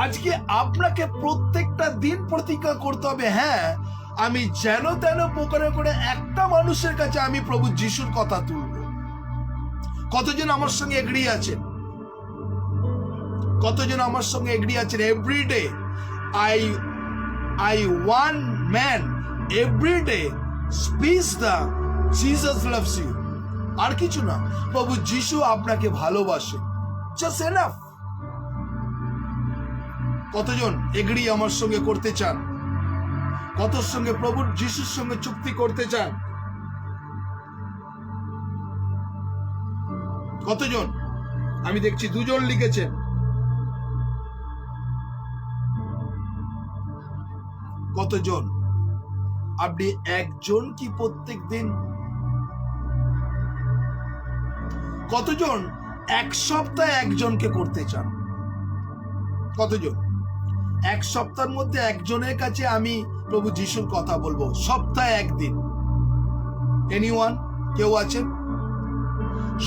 আজকে আপনাকে প্রত্যেকটা দিন প্রতিজ্ঞা করতে হবে, হ্যাঁ আমি যেন তেন প্রকারে করে একটা মানুষের কাছে আমি প্রভু যিশুর কথা তুলব। কতজন আমার সঙ্গে এগ্রি আছেন? কতজন আমার সঙ্গে এগ্রি আছেন? Everyday I one man every day speaks the Jesus loves you, আর কিছু না, প্রভু যিশু আপনাকে ভালোবাসে, just enough। কতজন এগ্রি আমার সঙ্গে করতে চান? কত সঙ্গে প্রভু যিশুর সঙ্গে চুক্তি করতে চান? কতজন? আমি দেখছি 2 জন লিখেছেন। কতজন? আপনি একজন কি প্রত্যেক দিন? কতজন এক সপ্তাহে একজনকে করতে চান? কতজন? এক সপ্তাহের মধ্যে একজনের কাছে আমি প্রভু যিশুর কথা বলবো, সপ্তাহে একদিন। এনিওয়ান? কেউ আছেন?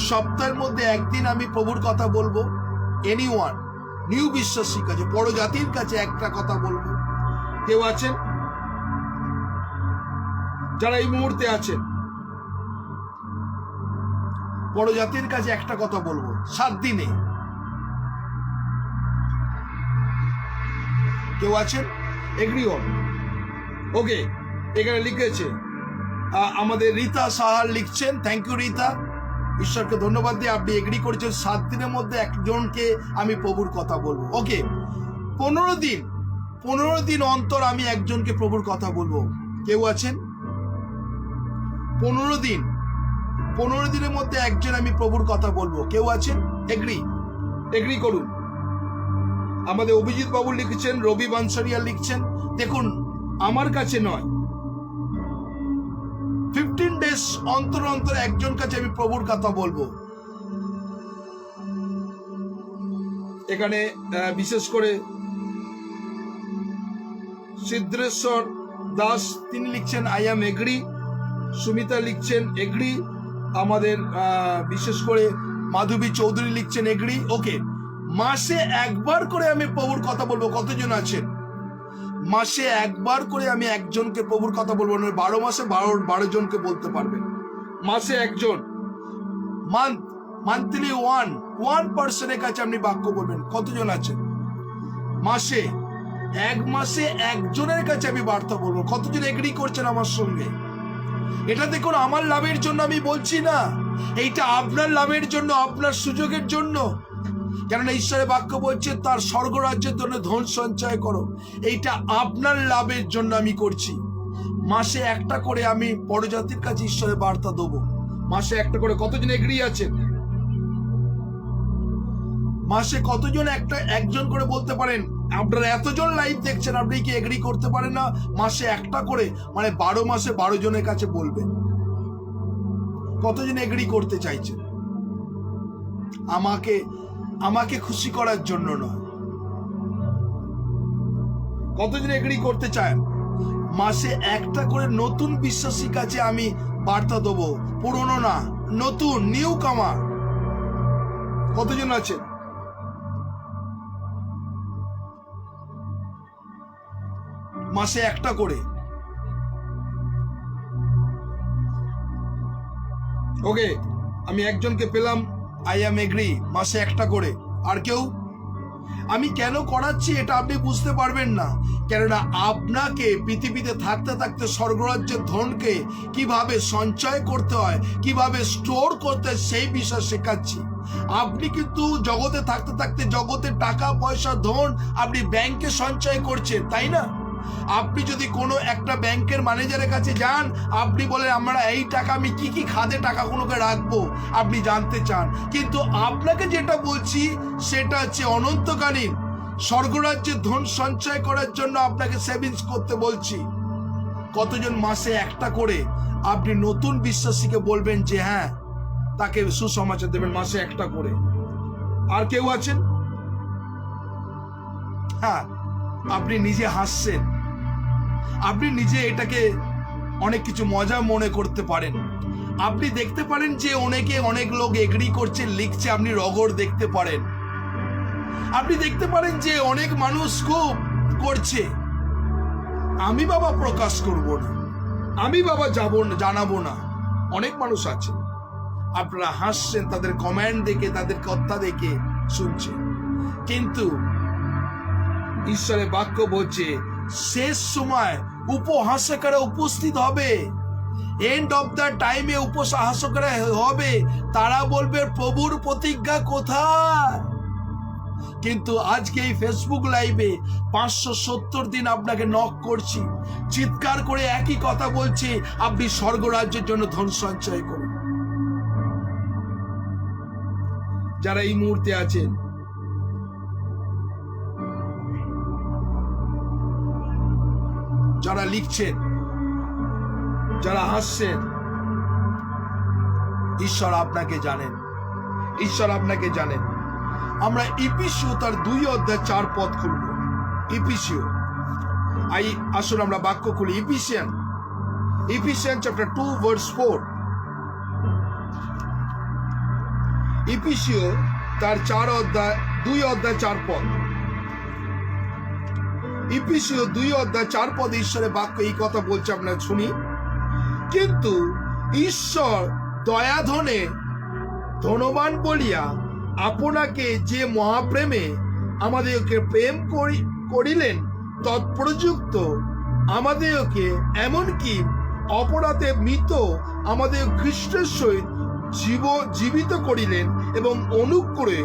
সপ্তাহের মধ্যে একদিন আমি প্রভুর কথা বলবো। এনিওয়ান? নিউ বিশ্বাসীর কাছে, বড় জাতির কাছে একটা কথা বলবো। কেউ আছেন যারা এই মুহূর্তে আছেন? বড় জাতির কাছে একটা কথা বলবো 7 দিনে। কেউ আছেন? এগ্রি হন। ওকে, এখানে লিখেছে আমাদের রীতা সাহার লিখছেন। থ্যাংক ইউ রীতা, ঈশ্বরকে ধন্যবাদ দিয়ে আপনি এগ্রি করেছেন 7 দিনের মধ্যে একজনকে আমি প্রভুর কথা বলবো। ওকে, 15 দিন অন্তর আমি একজনকে প্রভুর কথা বলবো। কেউ আছেন? 15 দিনের মধ্যে একজন আমি প্রভুর কথা বলবো। কেউ আছেন? এগ্রি করুন। আমাদের অভিজিৎ বাবু লিখছেন, রবি বানসারিয়া লিখছেন। দেখুন, আমার কাছে নয়, 15 ডেজ অন্তর অন্তর একজন কাছে আমি প্রভুর কথা বলবো। এখানে বিশেষ করে সিদ্ধেশ্বর দাস তিনি লিখছেন আই অ্যাম এগ্রি। সুমিতা লিখছেন এগ্রি। আমাদের বিশেষ করে মাধবী চৌধুরী লিখছেন এগ্রি। ওকে, মাসে একবার করে আমি প্রভুর কথা বলবো। কতজন আছেন? মাসে একবার করে আমি একজনকে প্রভুর কথা বলবো। 12 মাসে 12 জনকে বলতে পারবেন। মাসে একজন, মান্থলি ওয়ান পার্সনের কাছে আপনি বাক্য বলবেন। কতজন আছেন? এক মাসে একজনের কাছে আমি বার্তা বলবো। কতজন এগ্রি করছেন আমার সঙ্গে? এটা দেখুন, আমার লাভের জন্য আমি বলছি না, এইটা আপনার লাভের জন্য, আপনার সুযোগের জন্য। কেননা ঈশ্বরের বাক্য বলছে তার স্বর্গরাজ্যের জন্য ধন সঞ্চয় করো। এইটা আপনার লাভের জন্য আমি করছি। মাসে একটা করে আমি বড় জাতির কাছে ঈশ্বরের বার্তা দেবো। মাসে একটা করে। কতজন এগ্রি আছেন? মাসে কতজন একজন করে বলতে পারেন? আপনারা এতজন লাইভ দেখছেন, আপনি কি এগ্রি করতে পারেন না? মাসে একটা করে, মানে 12 মাসে 12 জনের কাছে বলবেন। কতজন এগ্রি করতে চাইছেন? আমাকে খুশি করার জন্য নয়। কতজন এগ্রি করতে চান? মাসে একটা করে নতুন বিশ্বাসীর কাছে আমি বার্তা দেবো। পুরনো না, নতুন, নিউ কামার। কতজন আছেন? মাসে একটা করে। ওকে, আমি একজনকে পেলাম। I am agree. মাসে একটা করে। আর কেউ? আমি কেন করাচ্ছি এটা আপনি বুঝতে পারবেন না, কেননা আপনাকে পৃথিবীতে থাকতে থাকতে স্বর্গরাজ্যের ধনকে কিভাবে সঞ্চয় করতে হয়, কিভাবে স্টোর করতে হয়, সেই বিষয় শেখাচ্ছি। আপনি কিন্তু জগতে থাকতে থাকতে জগতের টাকা পয়সা ধন আপনি ব্যাংকে সঞ্চয় করছেন, তাই না? আপনি যদি কোনো একটা ব্যাংকের ম্যানেজারের কাছে যান, আপনি বলেন আমরা এই টাকা আমি কি খাতে টাকাগুলোকে রাখবো, আপনি জানতে চান। কিন্তু আপনাকে যেটা বলছি সেটা হচ্ছে অনন্তকালীন স্বর্গরাজ্যের ধন সঞ্চয় করার জন্য আপনাকে সেভিংস করতে বলছি। কতজন মাসে একটা করে আপনি নতুন বিশ্বাসীকে বলবেন যে হ্যাঁ, তাকে সুসমাচার দেবেন? মাসে একটা করে। আর কেউ আছেন? হ্যাঁ, আপনি নিজে হাসছেন, আপনি নিজে এটাকে অনেক কিছু মজা মনে করতে পারেন। আপনি দেখতে পারেন যে অনেক লোক এগ্রি করছে, লিখছে, আপনি রগড় দেখতে পারেন। আপনি দেখতে পারেন যে অনেক মানুষ খুব করছে। আমি বাবা প্রকাশ করব না, আমি বাবা জানাবো না। অনেক মানুষ আছে, আপনারা হাসছেন, তাদের কমেন্ট দেখে, তাদের কথা দেখে শুনছেন। কিন্তু ঈশ্বরের বাক্য বলছে শেষ সময় উপহাসকেরা উপস্থিত হবে। এন্ড অফ দ্য টাইমে উপহাসকেরা হবে। তারা বলবে প্রভুর প্রতিজ্ঞা কোথায়? কিন্তু আজকে এই ফেসবুক লাইভে 570 দিন আপনাকে নক করছি, চিৎকার করে একই কথা বলছি, আপনি স্বর্গরাজ্যের জন্য ধন সঞ্চয় করুন। যারা এই মুহূর্তে আছেন, যারা লিখছেন, যারা হাসছেন, ঈশ্বর আপনাকে জানেন, ঈশ্বর আপনাকে জানেন। আমরা ইফিসীয় তার 2 অধ্যায় 4 পদ খুলব। ইফিসীয়, আসুন আমরা বাক্য খুলি। ইফিসিয়ান চ্যাপ্টার 2 ভার্স 4। ইফিসীয় তার 2 অধ্যায় 4 পদ। ইফিসীয় 2 অধ্যায় 4 পদে ঈশ্বরের বাক্য এই কথা বলছে, আমরা শুনি। কিন্তু ঈশ্বর দয়াধনে ধনবান বলিয়া আপনাকে যে মহাপ্রেমে আমাদেরকে প্রেম করিলেন তৎপ্রযুক্ত আমাদেরকে এমনকি অপরাধে মৃত আমাদের খ্রিস্টের সহিত জীবিত করিলেন এবং অনুগ্রহে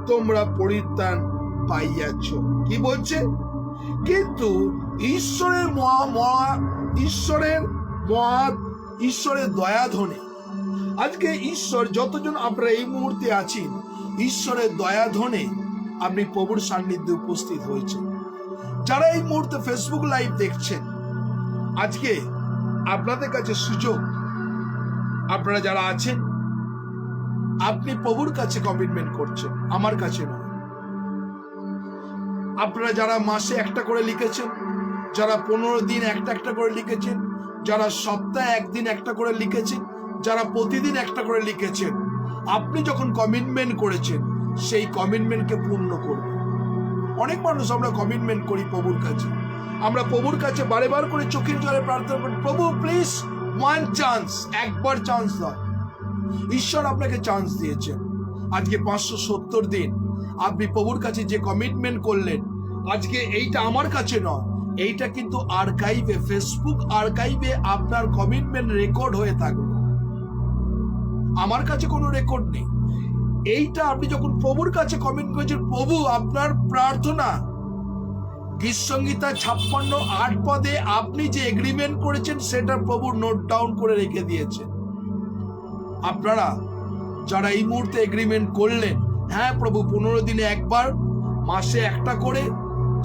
তোমরা পরিত্রাণ পাইয়াছ। কি বলছে? কিন্তু ঈশ্বরের দয়াধনে, আজকে ঈশ্বর যতজন আমরা এই মুহূর্তে আছি, ঈশ্বরের দয়াধনে আপনি প্রভুর সান্নিধ্যে উপস্থিত হয়েছেন। যারা এই মুহূর্তে ফেসবুক লাইভ দেখছেন, আজকে আপনাদের কাছে সুযোগ, আপনারা যারা আছেন আপনি প্রভুর কাছে কমিটমেন্ট করছেন, আমার কাছে নয়। আপনারা যারা মাসে একটা করে লিখেছেন, যারা 15 দিন একটা করে লিখেছেন, যারা সপ্তাহে একদিন একটা করে লিখেছেন, যারা প্রতিদিন একটা করে লিখেছেন, আপনি যখন কমিটমেন্ট করেছেন সেই কমিটমেন্টকে পূর্ণ করবেন। অনেক মানুষ আমরা কমিটমেন্ট করি প্রভুর কাছে, আমরা প্রভুর কাছে বারে করে চোখের জলে প্রার্থনা করি, প্রভু প্লিজ ওয়ান চান্স, একবার চান্স দাও। ঈশ্বর আপনাকে চান্স দিয়েছেন। আজকে 570 দিন আপনি প্রভুর কাছে যে কমিটমেন্ট করলেন, আজকে এইটা আমার কাছে নয়, এইটা কিন্তু আর্কাইভে, ফেসবুক আর্কাইভে আপনার কমিটমেন্ট রেকর্ড হয়ে থাকবে। আমার কাছে কোনো রেকর্ড নেই। এইটা আপনি যখন প্রভুর কাছে কমিট করেছেন, প্রভু আপনার প্রার্থনা, গীতসংহিতা 56:8 পদে আপনি যে এগ্রিমেন্ট করেছেন সেটা প্রভু নোট ডাউন করে রেখে দিয়েছেন। আপনারা যারা এই মুহূর্তে এগ্রিমেন্ট করলেন, হ্যাঁ প্রভু 15 দিনে একবার, মাসে একটা করে,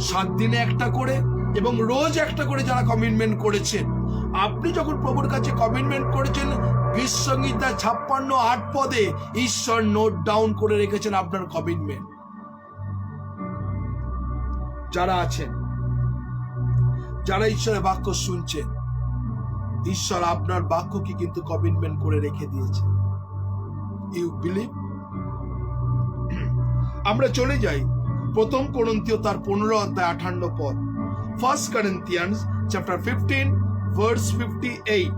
7 দিনে একটা করে এবং রোজ একটা করে যারা কমিটমেন্ট করেছেন, আপনি যখন প্রভুর কাছে কমিটমেন্ট করেছেন, গীতসংহিতা 56:8 পদে ঈশ্বর নোট ডাউন করে রেখেছেন আপনার কমিটমেন্ট। যারা আছেন, যারা ঈশ্বরের বাক্য শুনছেন, ঈশ্বর আপনার বাক্যকে কিন্তু কমিটমেন্ট করে রেখে দিয়েছে। You believe? আমরা চলে যাই 1 কোরিন্থীয় তার 15 অধ্যায় 58 পদ। 1 Corinthians chapter 15 verse 58।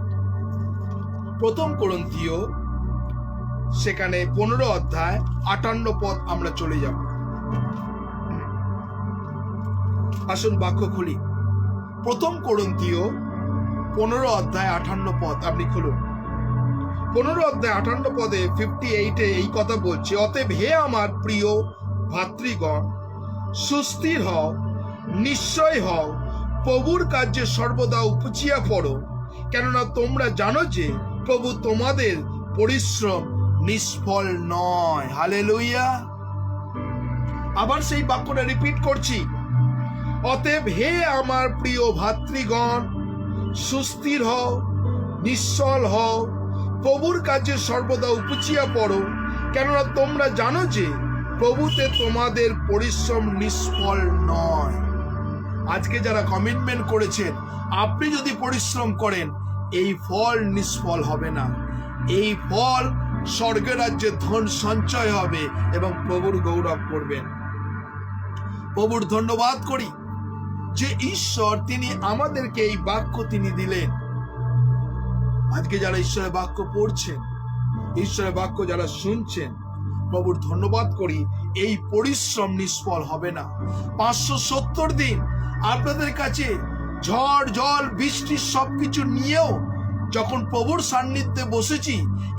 1 কোরিন্থীয় সেখানে 15 অধ্যায় 58 পদ আমরা চলে যাব। আসুন বাক্য খুলি। 1 কোরিন্থীয় 15 অধ্যায় 58 পদ আপনি খুলুন। 15 অধ্যায় 58 পদে 58-এ এই কথা বলছে, অতএব হে আমার প্রিয় ভাতৃগণ, সুস্থির হও, নিশ্চয় হও, প্রভুর কার্যে সর্বদা উপচিয়া পড়ো, কেননা তোমরা জানো যে প্রভু তোমাদের পরিশ্রম নিষ্ফল নয়। হালেলুয়া। আবার সেই বাক্যটা রিপিট করছি, অতএব হে আমার প্রিয় ভাতৃগণ, সুস্থির হও, নিশ্চল হও, প্রভুর কাজে সর্বদা উপচিয়া পড়ো, কেননা তোমরা জানো যে প্রভুতে তোমাদের পরিশ্রম নিষ্ফল নয়। আজকে যারা কমিটমেন্ট করেছেন, আপনি যদি পরিশ্রম করেন, এই ফল নিষ্ফল হবে না। এই ফল স্বর্গের রাজ্যে ধন সঞ্চয় হবে এবং প্রভুর গৌরব করবেন। প্রভুর ধন্যবাদ করি যে ঈশ্বর তিনি আমাদেরকে এই বাক্য তিনি দিলেন। আজকে যারা ঈশ্বরের বাক্য পড়ছেন, ঈশ্বরের বাক্য যারা শুনছেন, প্রভুর ধন্যবাদ করি, এই পরিশ্রম নিষ্ফল হবে না। 570 দিন আপনাদের কাছে ঝড় জল বৃষ্টি সবকিছু নিয়েও যখন প্রভুর সান্নিধ্যে বসেছি,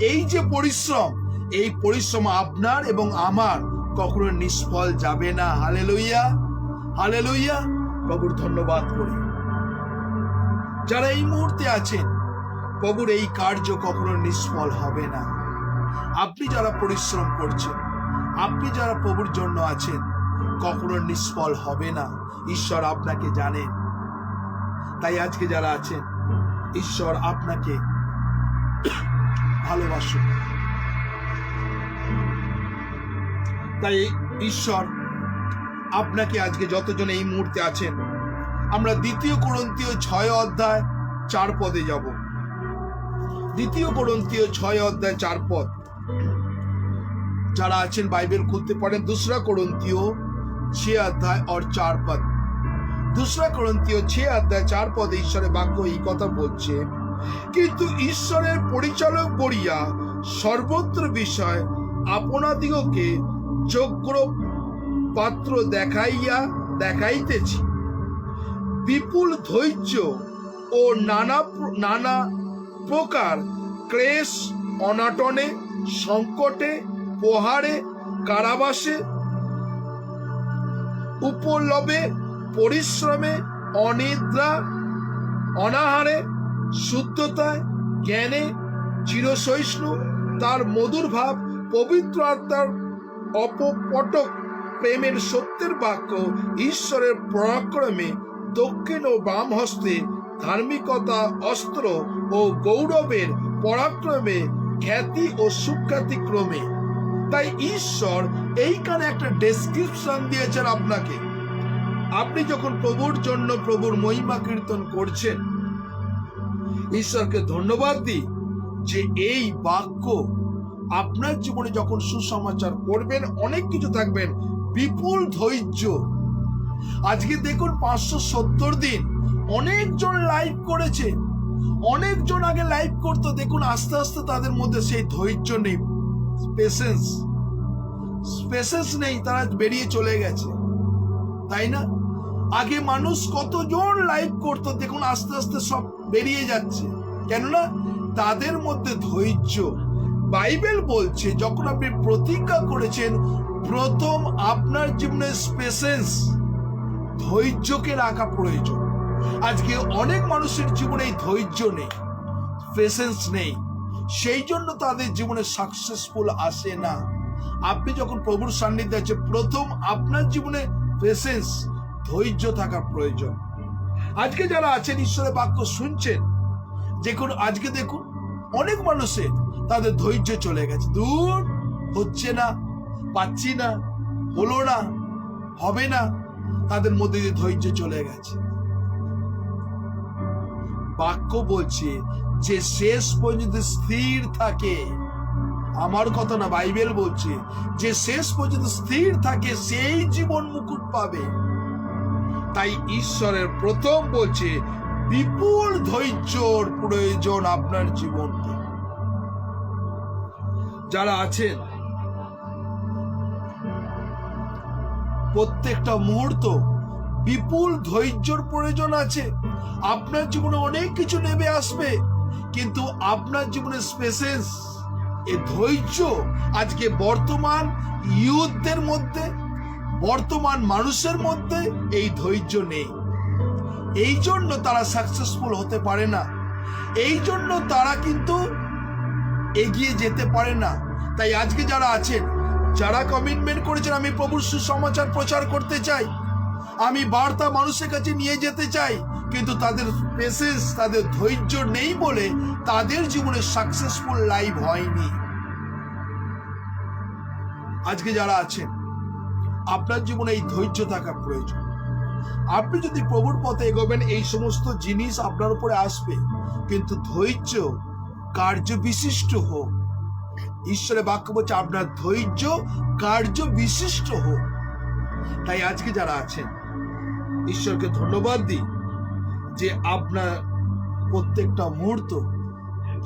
এই যে পরিশ্রম, এই পরিশ্রম আপনার এবং আমার কখনো নিষ্ফল যাবে না। Hallelujah, hallelujah. প্রভুর ধন্যবাদ করি। যারা এই মুহূর্তে আছেন, প্রভুর এই কার্য কখনো নিষ্ফল হবে না। আপনি যারা পরিশ্রম করছেন, আপনি যারা প্রভুর জন্য আছেন, কখনো নিষ্ফল হবে না। ঈশ্বর আপনাকে জানেন। তাই আজকে যারা আছেন, ঈশ্বর আপনাকে ভালোবাসুন। তাই ঈশ্বর আপনাকে আজকে যতজন এই মুহূর্তে আছেন, আমরা 2 কোরিন্থীয় 6 অধ্যায় 4 পদে যাব। 2 কোরিন্থীয় 6 অধ্যায় 4 পদ। যারা আছেন বাইবেল খুলতে পারেন 2 कोरिन्थियों 6 अध्याय और 4 पद। 2 कोरिन्थियों 6 अध्याय 4 पदে ঈশ্বরের বাক্য এই কথা বলছে, কিন্তু ঈশ্বরের পরিচালক বলিয়া সর্বত্র বিষয় আপনাদিগকে যোগ্য পাত্র দেখাইতেছি, বিপুল ধৈর্য ও নানা প্রকার ক্লেশ, অনাটনে, সংকটে, প্রহারে, কারাবাসে, উপলভে, পরিশ্রমে, অনিদ্রা, অনাহারে, শুদ্ধতায়, জ্ঞানে, চিরসহিষ্ণু, তার মধুর ভাব, পবিত্র আত্মার অপপটক প্রেমের সত্যের বাক্য, ঈশ্বরের পরাক্রমে, দক্ষিণ ও বাম হস্তে ধার্মিকতা অস্ত্র ও গৌরবের পরাক্রমে, খ্যাতি ও সুখ্যাতি ক্রমে। তাই ঈশ্বর এইখানে একটা ডেসক্রিপশন দিয়েছেন আপনাকে। আপনি যখন প্রভুর জন্য প্রভুর মহিমা কীর্তন করছেন, ঈশ্বরকে ধন্যবাদ দিই যে এই বাক্য আপনার জীবনে যখন সুসমাচার করবেন, অনেক কিছু থাকবেন, বিপুল ধৈর্য। আজকে দেখুন 570 দিন অনেকজন লাইভ করেছে, অনেকজন আগে লাইভ করতো, দেখুন আস্তে আস্তে তাদের মধ্যে সেই ধৈর্য নেই, পেশেন্স নেই, তারা বেরিয়ে চলে গেছে, তাই না? আগে মানুষ কতজন লাইভ করতো, দেখুন আস্তে আস্তে সব বেরিয়ে যাচ্ছে, কেননা তাদের মধ্যে ধৈর্য। বাইবেল বলছে যখন আপনি প্রতিজ্ঞা করেছেন, প্রথম আপনার জীবনে পেশেন্স, ধৈর্যকে রাখা প্রয়োজন। আজকে অনেক মানুষের জীবনে এই ধৈর্য নেই, পেশেন্স নেই, সেই জন্য তাদের জীবনে সাকসেসফুল আসে না। আপনি যখন প্রভুর সান্নিধ্যে আছে, প্রথম আপনার জীবনে পেশেন্স, ধৈর্য থাকা প্রয়োজন। আজকে যারা আছেন ঈশ্বরের বাক্য শুনছেন, দেখুন আজকে দেখুন অনেক মানুষের তাদের ধৈর্য চলে গেছে, দূর হচ্ছে না, পাচ্ছি না, হলো না, হবে না, তাদের মধ্যে দিয়ে ধৈর্য চলে গেছে। বাক্য বলছে যে শেষ পর্যন্ত স্থির থাকে, আমার কথা না, বাইবেল বলছে যে শেষ পর্যন্ত স্থির থাকে সেই জীবন মুকুট পাবে। তাই ঈশ্বরের প্রথম বলছে বিপুল ধৈর্যর প্রয়োজন আপনার জীবনকে। যারা আছেন প্রত্যেকটা মুহূর্ত বিপুল ধৈর্যর প্রয়োজন আছে। আপনার জীবনে অনেক কিছু নেমে আসবে, কিন্তু আপনার জীবনে পেশেন্স, এই ধৈর্য আজকে বর্তমান ইউথদের মধ্যে, বর্তমান মানুষের মধ্যে এই ধৈর্য নেই। এই জন্য তারা সাকসেসফুল হতে পারে না, এই জন্য তারা কিন্তু এগিয়ে যেতে পারে না। তাই আজকে যারা আছেন, যারা কমিটমেন্ট করেছেন আমি প্রভুর সুসমাচার প্রচার করতে চাই, আমি বার্তা মানুষের কাছে নিয়ে যেতে চাই, কিন্তু তাদের পেশেন্স, তাদের ধৈর্য নেই বলে তাদের জীবনে সাকসেসফুল লাইফ হয়নি। আজকে যারা আছেন, আপনার জীবনে এই ধৈর্য থাকা প্রয়োজন। আপনি যদি প্রভুর পথে এগোবেন, এই সমস্ত জিনিস আপনার উপরে আসবে, কিন্তু ধৈর্য কার্য বিশিষ্ট হোক। ঈশ্বরের বাক্য বলছে আপনার ধৈর্য কার্য বিশিষ্ট হোক। তাই আজকে যারা আছেন, ঈশ্বরকে ধন্যবাদ দিই যে আপনার প্রত্যেকটা মুহূর্ত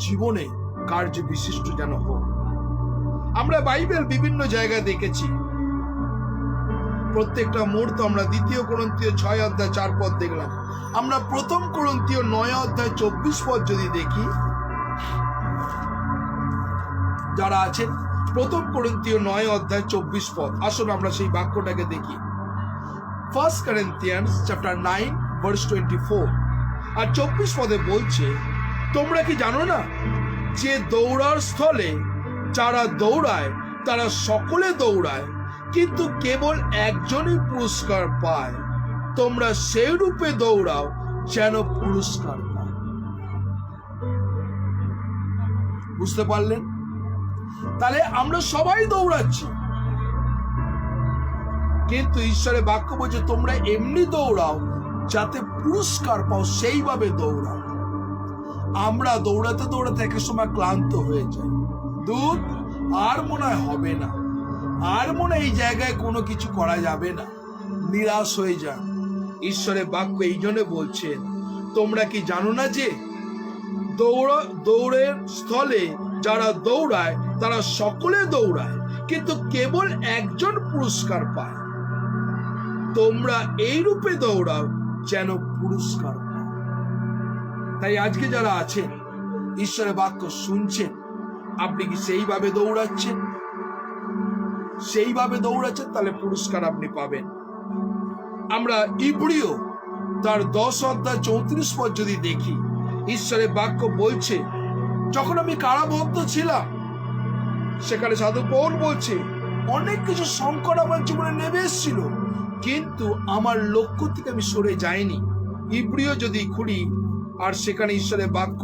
জীবনে কার্য বিশিষ্ট যেন হোক। আমরা বাইবেল বিভিন্ন জায়গায় দেখেছি, প্রত্যেকটা মুহূর্ত আমরা 2 কোরিন্থীয় 6 অধ্যায় 4 পদ দেখলাম। আমরা 1 কোরিন্থীয় 9 অধ্যায় 24 পদ যদি দেখি, যারা আছেন 1 কোরিন্থীয় 9 অধ্যায় 24 পদ, আসুন আমরা সেই বাক্যটাকে দেখি। 1 Corinthians chapter 9 verse 24 আর 24 পদে বলছে, তোমরা কি জানো না যে দৌড়ার স্থলে যারা দৌড়ায় তারা সকলে দৌড়ায়, কিন্তু কেবল একজনই পুরস্কার পায়। তোমরা সেই রূপে দৌড়াও যেন পুরস্কার পায়। বুঝতে পারলেন? তাহলে আমরা সবাই দৌড়াচ্ছি, কিন্তু ঈশ্বরের বাক্য বলছে তোমরা এমনি দৌড়াও যাতে পুরস্কার পাও, সেইভাবে দৌড়াও। আমরা দৌড়াতে দৌড়াতে এক সময় ক্লান্ত হয়ে যাই, দূর আর মনে হয় হবে না, আর মনে এই জায়গায় কোনো কিছু করা যাবে না, নিরাশ হয়ে যান। ঈশ্বরের বাক্য এই জন্য বলছেন, তোমরা কি জানো না যে দৌড়ের স্থলে যারা দৌড়ায় তারা সকলে দৌড়ায়, কিন্তু কেবল একজন পুরস্কার পায়। তোমরা এই রূপে দৌড়াও যেন পুরস্কার পাও। তাই আজকে যারা আছেন, ঈশ্বরের বাক্য শুনছেন, আপনি কি সেইভাবে দৌড়াচ্ছেন? সেইভাবে দৌড়াচ্ছেন, তাহলে পুরস্কার আপনি পাবেন। আমরা ইব্রিয় তার 10:34 পদ যদি দেখি, ঈশ্বরের বাক্য বলছে, যখন আমি কারাবদ্ধ ছিলাম, সেখানে সাধু পৌল বলছে, অনেক কিছু সংকট আমার জীবনে নেমে এসেছিল, কিন্তু আমার লক্ষ্য থেকে আমি সরে যাইনি। ইব্রিয় যদি খুলি, আর সেখানে ঈশ্বরের বাক্য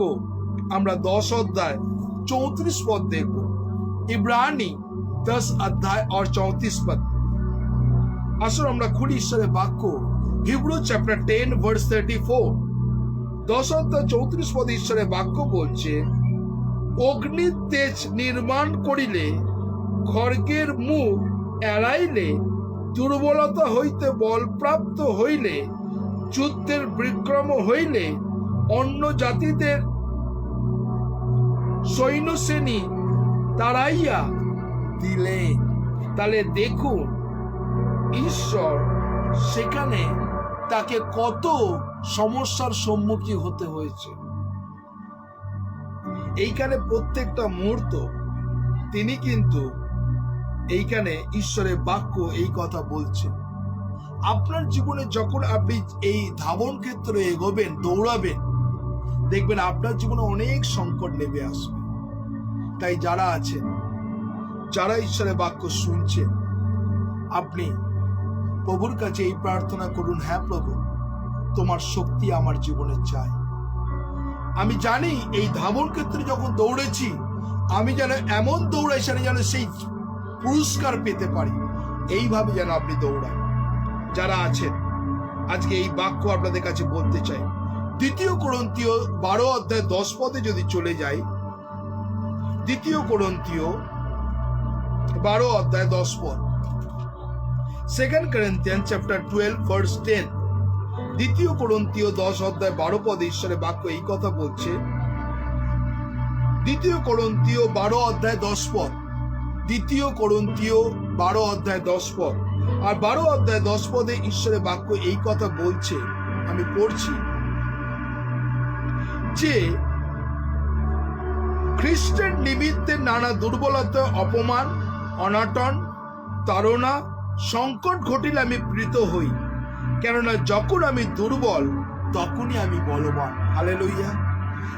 আমরা 10:34 পদ দেখব। ইব্রানি 10:34 আসুন আমরা খুলি ঈশ্বরের বাক্য, হিব্রু চ্যাপ্টার 10:34। 10:34 পদে ঈশ্বরের বাক্য বলছে, অগ্নির তেজ নির্মাণ করিলে, খড়গের মুখ এড়াইলে, দুর্বলতা হইতে বলপ্রাপ্ত হইলে, যুদ্ধের বিক্রম হইলে, অন্য জাতিদের সৈন্যশ্রেণী তাড়াইয়া দিলে। তাহলে দেখুন, ঈশ্বর সেখানে তাকে কত সমস্যার সম্মুখীন হতে হয়েছে। এইখানে প্রত্যেকটা মুহূর্ত তিনি কিন্তু এইখানে ঈশ্বরের বাক্য এই কথা বলছেন। আপনার জীবনে যখন আপনি এই ধাবন ক্ষেত্রে এগোবেন, দৌড়াবেন, দেখবেন আপনার জীবনে অনেক সংকট নেমে আসবে। তাই যারা আছেন, যারা ঈশ্বরের বাক্য শুনছেন, আপনি প্রভুর কাছে এই প্রার্থনা করুন, হ্যাঁ প্রভু, তোমার শক্তি আমার জীবনে চাই। আমি জানি এই ধাবন ক্ষেত্রে যখন দৌড়েছি, আমি যেন এমন দৌড়াই সেটা যেন সেই পুরস্কার পেতে পারি, এইভাবে যেন আপনি দৌড়ান। যারা আছেন, আজকে এই বাক্য আপনাদের কাছে বলতে চাই। 2 কোরিন্থীয় 12:10 পদে যদি চলে যাই, 2 কোরিন্থীয় 12:10 পদ, 2 Corinthians chapter 12:10। 2 কোরিন্থীয় 10:12 পদে ঈশ্বরের বাক্য এই কথা বলছে। 2 কোরিন্থীয় 12:10 পদ, 2 কোরিন্থীয় 12:10 পদ আর 12:10 পদে ঈশ্বরের বাক্য এই কথা বলছে। আমি পড়ছি যে খ্রিস্টের নিমিত্তে নানা দুর্বলতা, অপমান, অনাটন, তাড়না, সংকট ঘটিলে আমি প্রীত হই, কেননা যখন আমি দুর্বল তখনই আমি বলবান। হালেলুয়া।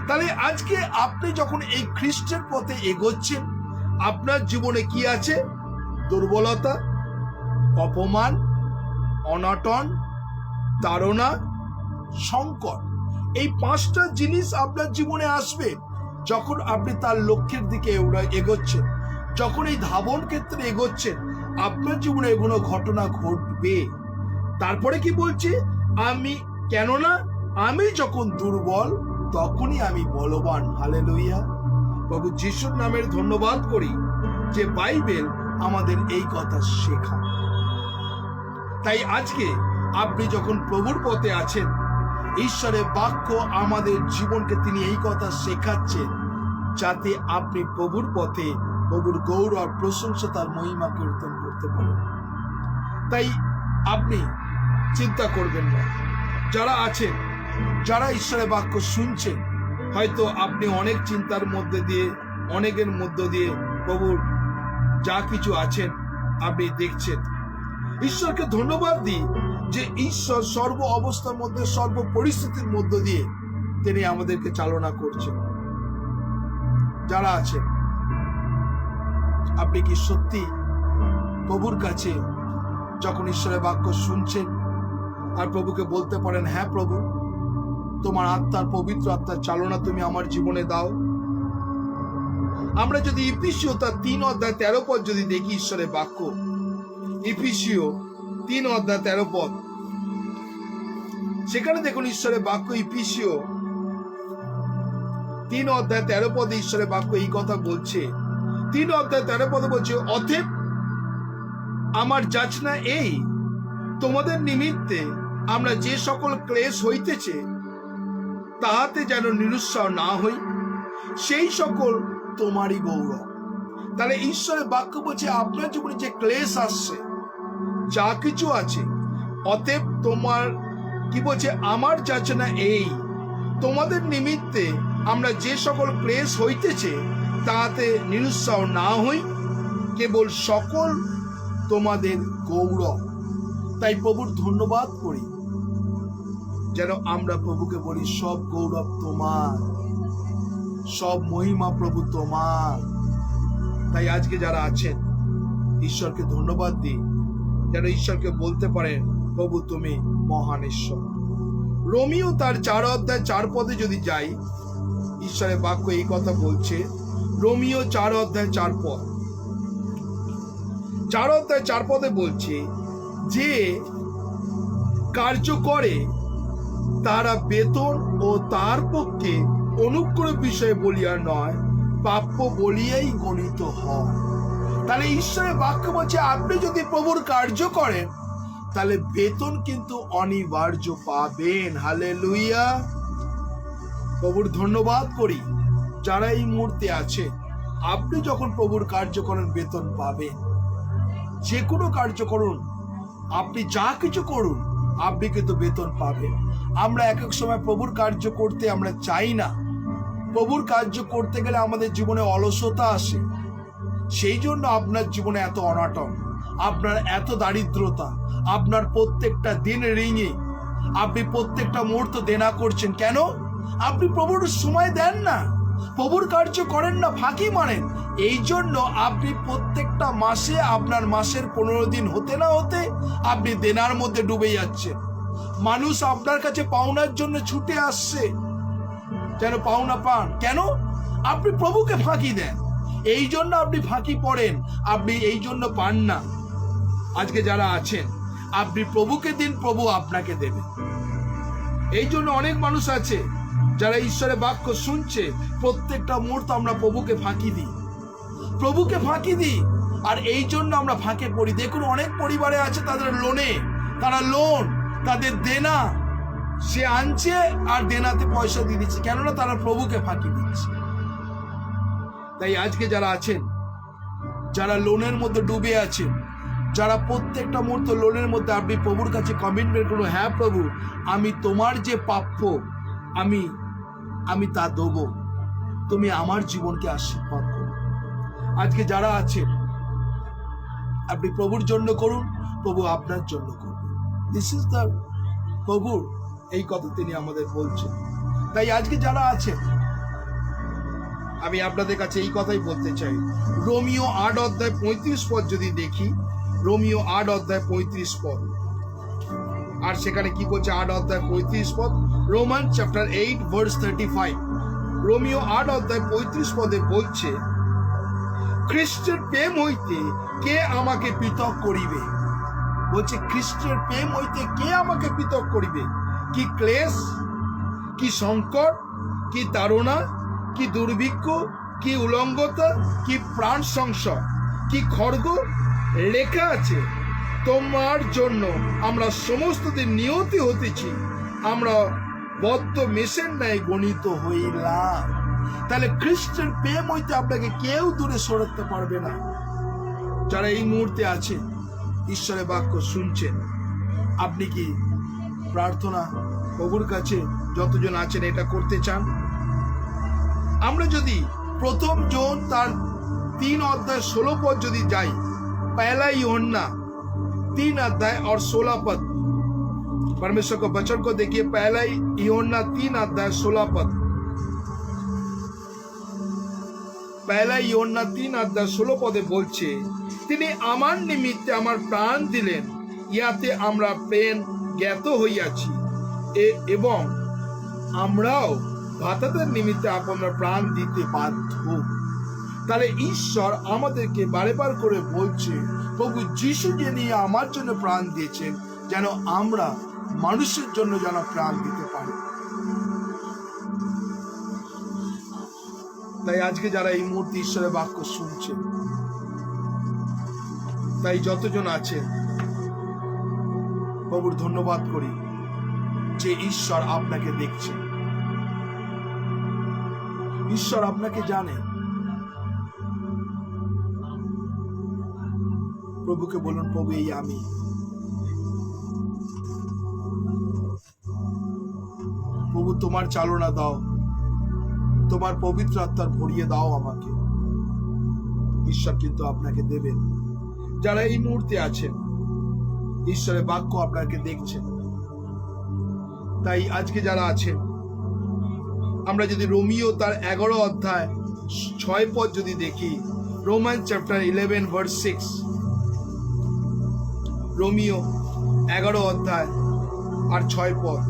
তাহলে আজকে আপনি যখন এই খ্রিস্টের পথে এগোচ্ছেন, আপনার জীবনে কি আছে? দুর্বলতা, অপমান, অনাটন, তাড়না, সংকট। এই 5টা জিনিস আপনার জীবনে আসবে যখন আপনি তার লক্ষ্যের দিকে এগোচ্ছেন। যখন এই ধাবন ক্ষেত্রে এগোচ্ছেন, আপনার জীবনে এগুলো ঘটনা ঘটবে। তারপরে কি বলছে? কেননা আমি যখন দুর্বল তখনই আমি বলবান। হালেলুয়া। প্রভু যিশুর নামের ধন্যবাদ করি যে বাইবেল আমাদের এই কথা শেখায়। তাই আজকে আপনি যখন প্রভুর পথে আছেন, ঈশ্বরের বাক্য আমাদের জীবনকে তিনি এই কথা শেখাচ্ছেন, যাতে আপনি প্রভুর পথে প্রভুর গৌরব, প্রশংসা, তার মহিমা কীর্তন করতে পারেন। তাই আপনি চিন্তা করবেন না। যারা আছেন, যারা ঈশ্বরের বাক্য শুনছেন, হয়তো আপনি অনেক চিন্তার মধ্যে দিয়ে, অনেকের মধ্য দিয়ে প্রভুর যা কিছু আছেন আপনি দেখছেন। ঈশ্বরকে ধন্যবাদ দিই যে ঈশ্বর সর্ব অবস্থার মধ্যে, সর্ব পরিস্থিতির মধ্য দিয়ে তিনি আমাদেরকে চালনা করছেন। যারা আছেন, আপনি কি সত্যি প্রভুর কাছে যখন ঈশ্বরের বাক্য শুনছেন আর প্রভুকে বলতে পারেন, হ্যাঁ প্রভু, তোমার আত্মার, পবিত্র আত্মার চালনা তুমি আমার জীবনে দাও? আমরা যদি ইফিসীয় তার 3:13 পদ যদি দেখি, ঈশ্বরের বাক্য, ইফিসীয় 3:13 পদ, সেখানে দেখুন ঈশ্বরের বাক্য, ইফিসীয় 3:13 পদে ঈশ্বরের বাক্য এই কথা বলছে। 3:13 পদে বলছে, অতএব আমার যাচনা এই, তোমাদের নিমিত্তে আমরা যে সকল ক্লেশ হইতেছে তাহাতে যেন নিরুৎসাহ না হই, সেই সকল তোমারই গৌরব। তাহলে ঈশ্বরের বাক্য বলছে আপনার জীবনে যে ক্লেশ আসছে, যা কিছু আছে, অতএব তোমার কি বলছে, আমার যাচনা এই, তোমাদের নিমিত্তে আমরা যে সকল ক্লেশ হইতেছে তাহাতে নিরুৎসাহ না হই, কেবল সকল তোমাদের গৌরব। তাই প্রভুর ধন্যবাদ করি, যেন আমরা প্রভুকে বলি সব গৌরব তোমার, সব মহিমা প্রভু তোমার। তাই আজকে যারা আছেন ঈশ্বরকে ধন্যবাদ দিই, যেন ঈশ্বরকে বলতে পারেন প্রভু তুমি মহান ঈশ্বর। রোমিও তার 4 অধ্যায় 4 পদে যদি যাই, ঈশ্বরের বাক্য এই কথা বলছে। রোমিও 4 অধ্যায় 4 পদ, 4 অধ্যায় 4 পদে বলছে যে কার্য করে তারা বেতন ও তার পক্ষে অনুগ্রহ বিষয় বলিয়া নয়, প্রাপ্য বলিয়াই গণিত হয়। তাহলে ঈশ্বরের বাক্য বলছে আপনি যদি প্রভুর কার্য করেন তাহলে বেতন কিন্তু অনিবার্য পাবেন। হালেলুয়া। প্রভুর ধন্যবাদ করি, যারা এই মুহূর্তে আছে, আপনি যখন প্রভুর কার্য করেন বেতন পাবেন। যে কোনো কার্য করুন, আপনি যা কিছু করুন, আপনি কিন্তু বেতন পাবেন। আমরা এক এক সময় প্রভুর কার্য করতে আমরা চাই না। প্রভুর কার্য করতে গেলে আমাদের জীবনে অলসতা আসে, সেই জন্য আপনার জীবনে এত অনাটন, আপনার এত দারিদ্রতা, আপনার প্রত্যেকটা দিন রিঙে, আপনি প্রত্যেকটা মুহূর্ত দেনা করছেন। কেন? আপনি প্রভুর সময় দেন না, প্রভুর কার্য করেন না, ফাঁকি মারেন। এই জন্য আপনি প্রত্যেকটা মাসে আপনার মাসের 15 দিন হতে না হতে আপনি দেনার মধ্যে ডুবে যাচ্ছেন। মানুষ আপনার কাছে পাওনার জন্য ছুটে আসছে, যেন পাওনা পান। কেন? আপনি প্রভুকে ফাঁকি দেন, এই জন্য আপনি ফাঁকি পড়েন, আপনি এই জন্য পান না। আজকে যারা আছেন, আপনি প্রভুকে দিন, প্রভু আপনাকে দেবেন। এই জন্য অনেক মানুষ আছে যারা ঈশ্বরের বাক্য শুনছে, প্রত্যেকটা মুহূর্ত আমরা প্রভুকে ফাঁকি দিই, প্রভুকে ফাঁকি দিই, আর এই জন্য আমরা ফাঁকে পড়ি। দেখুন, অনেক পরিবারে আছে তাদের লোনে, তারা লোন, তাদের দেনা, সে আনছে আর দেনাতে পয়সা দিয়ে দিচ্ছে, কেননা তারা প্রভুকে ফাঁকি দিচ্ছে। তাই আজকে যারা আছেন, যারা লোনের মধ্যে ডুবে আছেন, যারা প্রত্যেকটা মুহূর্ত লোনের মধ্যে, আপনি প্রভুর কাছে কমিটমেন্ট করুন, হ্যাঁ প্রভু, আমি তোমার যে প্রাপ্য আমি তা দেবো, তুমি আমার জীবনকে আশীর্বাদ করো। আজকে যারা আছেন, আপনি প্রভুর জন্য করুন, প্রভু আপনার জন্য করবেন। দিস ইজ দ্য প্রভুর এই কথা তিনি আমাদের বলছেন। তাই আজকে যারা আছেন, আমি আপনাদের কাছে এই কথাই বলতে চাই। রোমিও 8 অধ্যায় 35 পদ যদি দেখি, রোমিও 8 অধ্যায় 35 পদ, আর সেখানে কি বলছে? 8 অধ্যায় 35 পদ, রোমান চ্যাপ্টার 8 ভার্স 35। রোমিও 8 অধ্যায় 35 পদে বলছে, খ্রিস্টের প্রেম হইতে কে আমাকে পৃথক করিবে? বলছে খ্রিস্টের প্রেম হইতে কে আমাকে পৃথক করিবে? কি ক্লেশ, কি সংকট, কি তাড়না, কি দুর্ভিক্ষ, কি উলঙ্গতা, কি প্রাণ সংশয়, কি খড়গ? লেখা আছে, তোমার জন্য আমরা সমস্ত দিন নিহত হতেছি, আমরা বদ্ধ মেষের ন্যায় গণিত হইলাম। তাহলে খ্রিস্টের প্রেম হইতে আপনাকে কেউ দূরে সরাতে পারবে না। যারা এই মুহূর্তে আছে, ঈশ্বরের বাক্য শুনছেন, আপনি কি প্রার্থনা প্রভুর কাছে যতজন আছেন এটা করতে চান? আমরা যদি প্রথম জন তার 3 অধ্যায় 16 পদ যদি যাই, पहला यूहन्ना 3 अध्याय और 16 पद, परमेश्वर के वचन को देखिए। पहला यूहन्ना 3 अध्याय 16 पद, पहला यूहन्ना 3 अध्याय 16 পদে বলছে, তিনি আমার নিমিত্তে আমার প্রাণ দিলেন, ইয়াতে আমরা প্রেম জ্ঞাত হইয়াছি, এবং আমরাও ভাতাদের নিমিত্তে আপনার প্রাণ দিতে বাধ্য। তাহলে ঈশ্বর আমাদেরকে বারেবার করে বলছে, প্রভু যিশু যে নিয়ে আমার জন্য প্রাণ দিয়েছেন, যেন আমরা মানুষের জন্য যেন প্রাণ দিতে পারি। তাই আজকে যারা এই মুহূর্তে ঈশ্বরের বাক্য শুনছেন, তাই যতজন আছেন প্রভুর ধন্যবাদ করি যে ঈশ্বর আপনাকে দেখছেন, ঈশ্বর আপনাকে জানে। প্রভুকে বলুন, প্রভু এই আমি। প্রভু তোমার চালনা দাও, তোমার পবিত্র আত্মার ভরিয়ে দাও আমাকে। ঈশ্বর কিন্তু আপনাকে দেবেন। যারা এই মুহূর্তে আছেন, ঈশ্বরের বাক্য আপনাকে দেখছেন। তাই আজকে যারা আছেন, আমরা যদি রোমিও তার 11 অধ্যায় 6 পদ যদি দেখি, রোমান চ্যাপ্টার 11 ভার্স 6, রোমিও 11 অধ্যায় আর 6 পদ,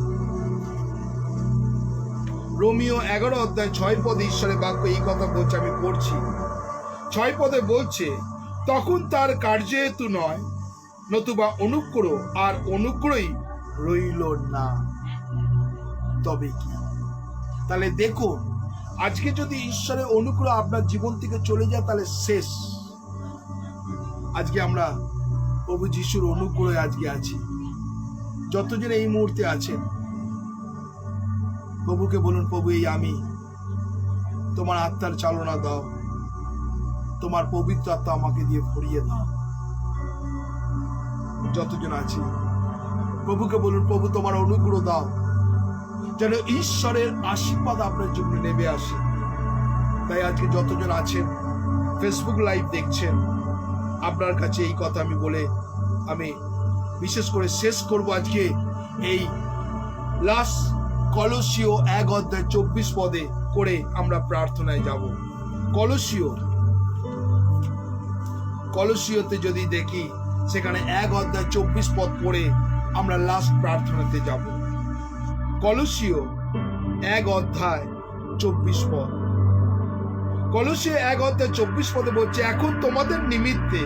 রোমিও 11 অধ্যায় 6 পদে ঈশ্বরের বাক্য এই কথা বলছে, আমি পড়ছি। 6 পদে বলছে, তখন তার কার্যহেতু নয়, নতুবা অনুগ্রহ, আর অনুগ্রহই রইল না, তবে কি? তাহলে দেখুন, আজকে যদি ঈশ্বরের অনুগ্রহ আপনার জীবন থেকে চলে যায় তাহলে শেষ। আজকে আমরা প্রভু যিশুর অনুগ্রহে আজকে আছি। যতজন এই মুহূর্তে আছেন, প্রভুকে বলুন, প্রভু এই আমি, তোমার আত্মার চালনা দাও, তোমার পবিত্র আত্মা আমাকে দিয়ে ভরিয়ে দাও। যতজন আছি, প্রভুকে বলুন, প্রভু তোমার অনুগ্রহ দাও, যেন ঈশ্বরের আশীর্বাদ আপনার জীবনে নেমে আসে। তাই আজকে যতজন আছেন, ফেসবুক লাইভ দেখছেন, আপনার কাছে এই কথা আমি বলে আমি বিশেষ করে শেষ করব আজকে এই লাস্ট কলসীয় 1 অধ্যায় 24 পদে করে আমরা প্রার্থনায় যাব। কলসীয়তে যদি দেখি, সেখানে 1 অধ্যায় 24 পদ পড়ে আমরা লাস্ট প্রার্থনাতে যাব। কলসীয় 1 অধ্যায় 24 পদ, কলসীয় 1 অধ্যায় 24 পদে বলছে, এখন তোমাদের নিমিত্তে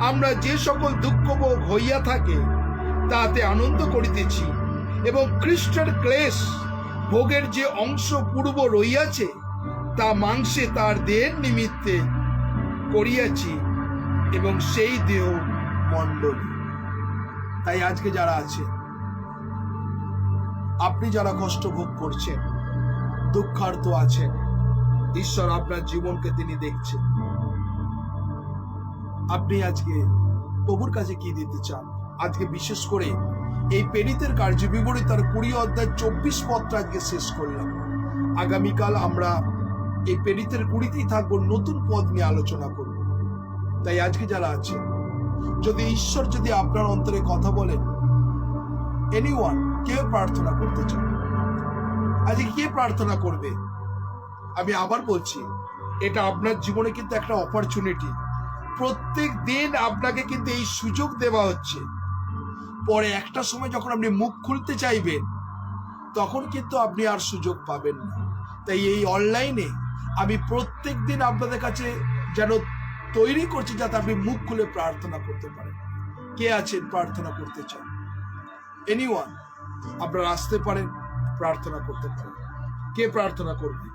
আমরা যে সকল দুঃখ ভোগ হইয়া থাকে তাতে আনন্দ করিতেছি, এবং খ্রিস্টের ক্লেশ ভোগের যে অংশ পূর্ব রইয়াছে তা মাংসে তার দেহের নিমিত্তে করিয়াছি, এবং সেই দেহ মণ্ডলী। তাই আজকে যারা আছে, আপনি যারা কষ্ট ভোগ করছেন, দুঃখার্ত আছেন, ঈশ্বর আপনার জীবনকে তিনি দেখছেন। আপনি আজকে প্রভুর কাছে কি দিতে চান? আজকে বিশেষ করে এই প্রেরিতের কার্য বিবরণী তার 20 অধ্যায় 24 পদটা আজকে শেষ করলাম। আগামীকাল আমরা এই প্রেরিতের 20তেই থাকবো, নতুন পদ নিয়ে আলোচনা করব। তাই আজকে যারা আছেন, যদি ঈশ্বর যদি আপনার অন্তরে কথা বলেন, এনিওয়ান, কে প্রার্থনা করতে চান? আজকে কে প্রার্থনা করবে? আমি আবার বলছি, এটা আপনার জীবনে কিন্তু একটা অপরচুনিটি। প্রত্যেক দিন আপনাকে কিন্তু এই সুযোগ দেওয়া হচ্ছে। পরে একটা সময় যখন আপনি মুখ খুলতে চাইবেন, তখন কিন্তু আপনি আর সুযোগ পাবেন না। তাই এই অনলাইনে আমি প্রত্যেক দিন আপনাদের কাছে যেন তৈরি করছি, যাতে আপনি মুখ খুলে প্রার্থনা করতে পারেন। কে আছেন প্রার্থনা করতে চান? এনিওয়ান, আপনারা আসতে পারেন, প্রার্থনা করতে পারেন। কে প্রার্থনা করবে?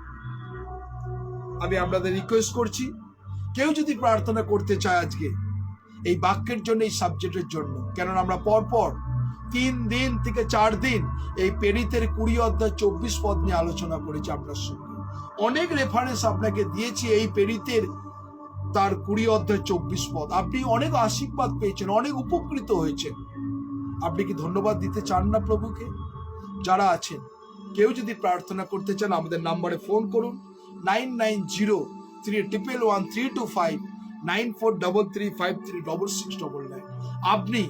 আমি আপনাদের রিকোয়েস্ট করছি, কেউ যদি প্রার্থনা করতে চায় আজকে এই বাক্যের জন্য, এই সাবজেক্টের জন্য, কেননা আমরা পরপর 3 দিন থেকে 4 দিন এই প্রেরিতের 20 অধ্যায় 24 পদ নিয়ে আলোচনা করেছি আপনার সঙ্গে। অনেক রেফারেন্স আপনাকে দিয়েছি এই প্রেরিতের তার 20 অধ্যায় 24 পদ। আপনি অনেক আশীর্বাদ পেয়েছেন, অনেক উপকৃত হয়েছেন। আপনি কি ধন্যবাদ দিতে চান না প্রভুকে? যারা আছেন, কেউ যদি প্রার্থনা করতে চান, আমাদের নাম্বারে ফোন করুন, 9903111325, 9433536699। আপনি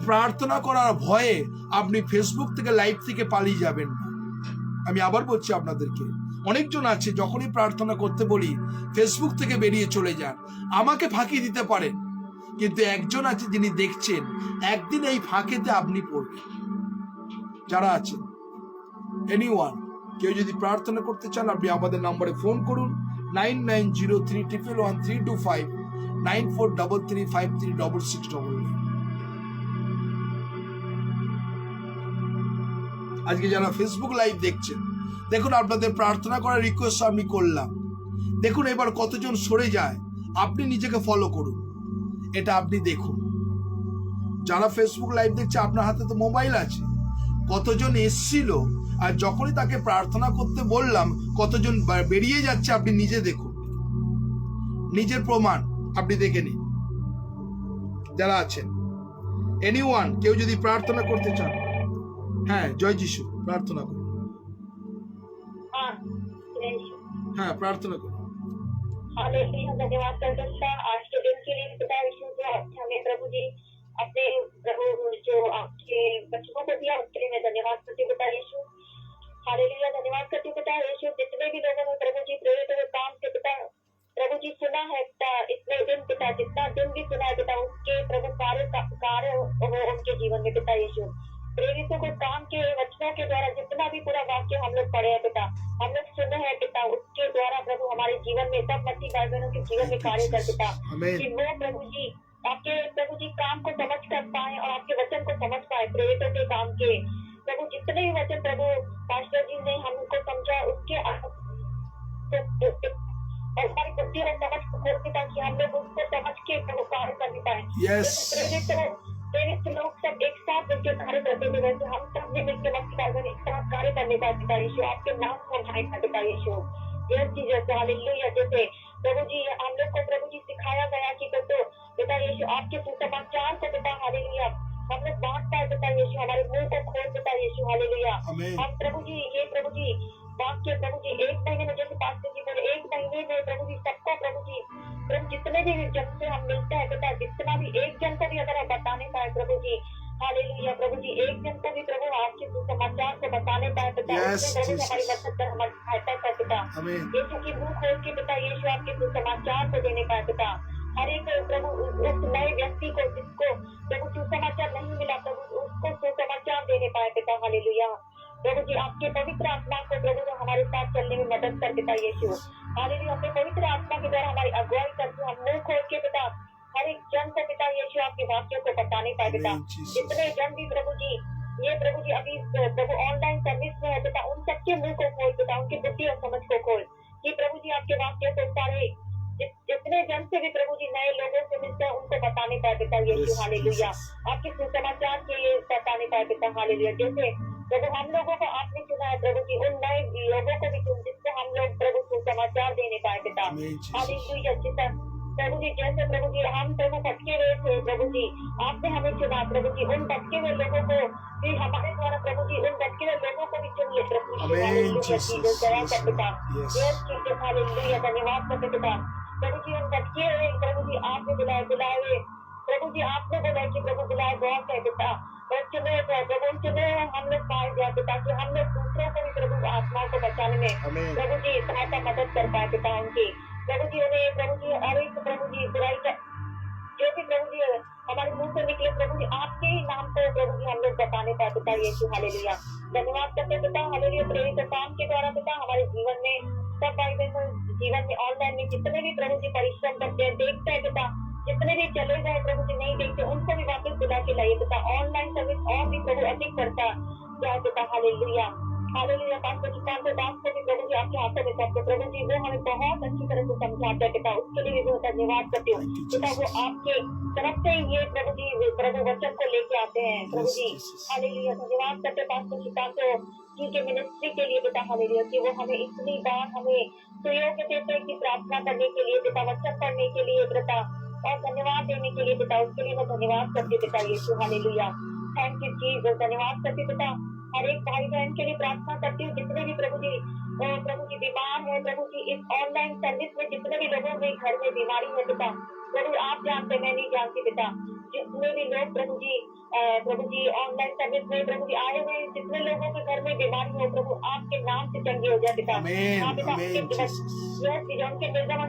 প্রার্থনা করার ভয়ে আপনি ফেসবুক থেকে লাইভ থেকে পালিয়ে যাবেন না। আমি আবার বলছি আপনাদেরকে, অনেকজন আছে যখনই প্রার্থনা করতে বলি ফেসবুক থেকে বেরিয়ে চলে যান। আমাকে ফাঁকি দিতে পারেন, কিন্তু একজন আছে যিনি দেখছেন, একদিন এই ফাঁকেতে আপনি পড়বেন। যারা আছেন, এনিওয়ান, কেউ যদি প্রার্থনা করতে চান, আপনি আমাদের নম্বরে ফোন করুন, 9903111325, 9433536699। আজকে যারা ফেসবুক লাইভ দেখছেন, দেখুন আপনাদের প্রার্থনা করার রিকোয়েস্ট আমি করলাম। দেখুন এবার কতজন সরে যায়। আপনি নিজেকে ফলো করুন। এটা আপনি দেখুন। যারা ফেসবুক লাইভ দেখছে, আপনার হাতে তো মোবাইল আছে, কতজন এসছিল আর যখনই তাকে প্রার্থনা করতে বললাম কতজন বেরিয়ে যাচ্ছে আপনি নিজে দেখুন, নিজের প্রমাণ আপনি দেখে নিন। যারা আছেন এনিওয়ান, কেউ যদি প্রার্থনা করতে চান, হ্যাঁ জয় যিশু, প্রার্থনা করুন। হ্যাঁ প্রার্থনা করুন। हालेलुया, धन्यवाद करता आज के दिन के लिए पिता यीशु जो हमें प्रभु जी अपने प्रभु जो आपके बच्चों को दिया उसके लिए मैं धन्यवाद करती हूँ पिता यीशु। हालेलुया, धन्यवाद करती हूँ पिता यीशु, जितने भी लोगों ने प्रभु जी प्रेरित हुए काम से पिता प्रभु जी सुना है पिता, इतने दिन पिता जितना दिन भी सुना है पिता, उसके प्रभु कार्य हो उनके जीवन में पिता यीशु। प्रेरितों को काम के वचनों के द्वारा जितना भी पूरा वाक्य हम लोग पढ़े हैं पिता, हम लोग सुने हैं पिता, उसके द्वारा प्रभु हमारे जीवन में सब मसीह भाई बहनों के जीवन में कार्य कर पिता, कि वो प्रभु जी आपके प्रभु जी काम को समझ कर पाए और आपके वचन को समझ पाए। प्रेरितों के काम के प्रभु जितने भी वचन प्रभु पास्टर जी ने हमको समझा उसके और हमारी बुद्धि और समझ को खोल पिता, कि हम लोग उसको समझ के प्रभु कार्य कर पाए। प्रेरित लोग सब एक साथ मिलकर कार्य करते थे, वैसे हम सब भी मिलकर मसीह एक साथ कार्य करने का पिता यीशु, आपके नाम को बढ़ाएगा पिता यीशु। यह चीज हालेलुया, जैसे प्रभु जी हम लोग को प्रभु जी सिखाया गया कि तो पिता यीशु आपके सुसमाचार को पिता हालेलुया हम लोग बांट पाए पिता यीशु, हमारे मुंह को खोल पिता यीशु हालेलुया। हम प्रभु जी ये प्रभु जी वाक्य प्रभु जी एक महीने में, जैसे पास्टर जी बोले, एक महीने में प्रभु जी सबको प्रभु जी जितने भी जन से हम मिलते हैं पिता, जितना भी एक जन को भी अगर आप बताने पाए प्रभु जी हालेलुया, प्रभु जी एक जन को भी प्रभु आपके सुसमाचार को बताने पाए पिता, उसमें प्रभु हमारी मदद कर, हमारी सहायता कर पिता। यीशु की मुंह खोल के पिता यीशु आपके सुसमाचार को देने पाए पिता, हर एक प्रभु उस नए व्यक्ति को जिसको प्रभु सुसमाचार नहीं मिला प्रभु उसको सुसमाचार देने पाए पिता हालेलुया। प्रभु जी आपके पवित्र आत्मा को प्रभु हमारे साथ चलने में मदद कर पिता यीशु हालेलुया, अपने पवित्र आत्मा के द्वारा हमारी अगुवाई करके हम मुंह खोल के पिता हर एक जन को पिता यीशु आपके वाक्यों को बताने पाए पिता। जितने जन भी प्रभु जी ये प्रभु जी अभी प्रभु ऑनलाइन सर्विस में है पिता, उन सबके मुंह को खोल पिता, उनकी बुद्धि और समझ को खोल, कि प्रभु जी आपके वाक्यों को सारे जितने जन से भी प्रभु जी नए लोगों से मिलते हैं उनको बताने पाए पिता यीशु हालेलुया, आपके सुसमाचार के लिए बताने पाए पिता हालेलुया। जैसे प्रभु हम लोगों को आपने चुना है प्रभु जी, उन नए लोगों को भी चुन जिसको हम लोग प्रभु सुसमाचार देने पाए पिता हालेलुया। प्रभु जी जैसे प्रभु जी हम प्रभु भटके हुए थे प्रभु जी, आपने हमें चुना प्रभु जी, उन भटके हुए लोगों को भी हमारे द्वारा प्रभु जी उन भटके हुए लोगों को भी चुन ले प्रभु जी हालेलुया पिता। हालेलुया, धन्यवाद करते पिता प्रभु जी, उन भटके हुए प्रभु जी आपने बुलाए प्रभु जी, आपने बोला कि प्रभु बुलाए बहुत है पिता, चुने प्रभु चुने हम लोग पाए जाए पिता, कि हम लोग दूसरों को भी प्रभु आत्माओं को बचाने में प्रभु जी सहायता मदद कर पाए पिता, उनकी प्रभु जी उन्हें प्रभु जी हर एक प्रभु जी बुराई का जो भी प्रभु जी हमारे मुंह से निकले प्रभु जी आपके ही नाम को प्रभु जी हम लोग बताने पाए पिता यीशु हालेलुया। धन्यवाद करते पिता हालेलुया, प्रेरित काम के द्वारा पिता हमारे जीवन में सब भाई बहनों जीवन में ऑनलाइन में जितने भी प्रभु जी परिश्रम करते हैं देखते हैं पिता, जितने भी चले गए प्रभु जी नहीं देखते उनको भी वापस बुला के लाइए पिता, ऑनलाइन सर्विस और भी प्रभु अधिक करता जाए पिता हालेलुया हालेलुया। पास्टर जी को भी प्रभु जी आपके हाथों में करते प्रभु जी, वो हमें बहुत अच्छी तरह से समझाते पिता, उसके लिए भी बहुत धन्यवाद करती हूँ पिता, वो आपके तरफ से ये प्रभु जी प्रभु वचन को लेके आते हैं प्रभु जी हालेलुया। धन्यवाद करते पास्टर जी के मिनिस्ट्री के लिए पिता हालेलुया, कि वो हमें इतनी बार हमें सुयोग देते हैं कि प्रार्थना करने के लिए पिता, वचन पढ़ने के लिए पिता और धन्यवाद देने के लिए पिता, उसके लिए मैं धन्यवाद करती पिता यीशु हालेलुया। थैंक यू जीसस, धन्यवाद करती पिता, हर एक भाई बहन के लिए प्रार्थना करती हूँ, जितने भी प्रभु जी बीमार है प्रभु जी, इस ऑनलाइन सर्विस में जितने भी लोगों के घर में बीमारी है पिता, प्रभु आप जानते मैं नहीं जानती पिता, जितने भी लोग प्रभु जी ऑनलाइन सर्विस में प्रभु जी आए हुए जितने लोगों के घर में बीमारी हो प्रभु आपके नाम से चंगी हो जाए पिता। उनके निर्गमन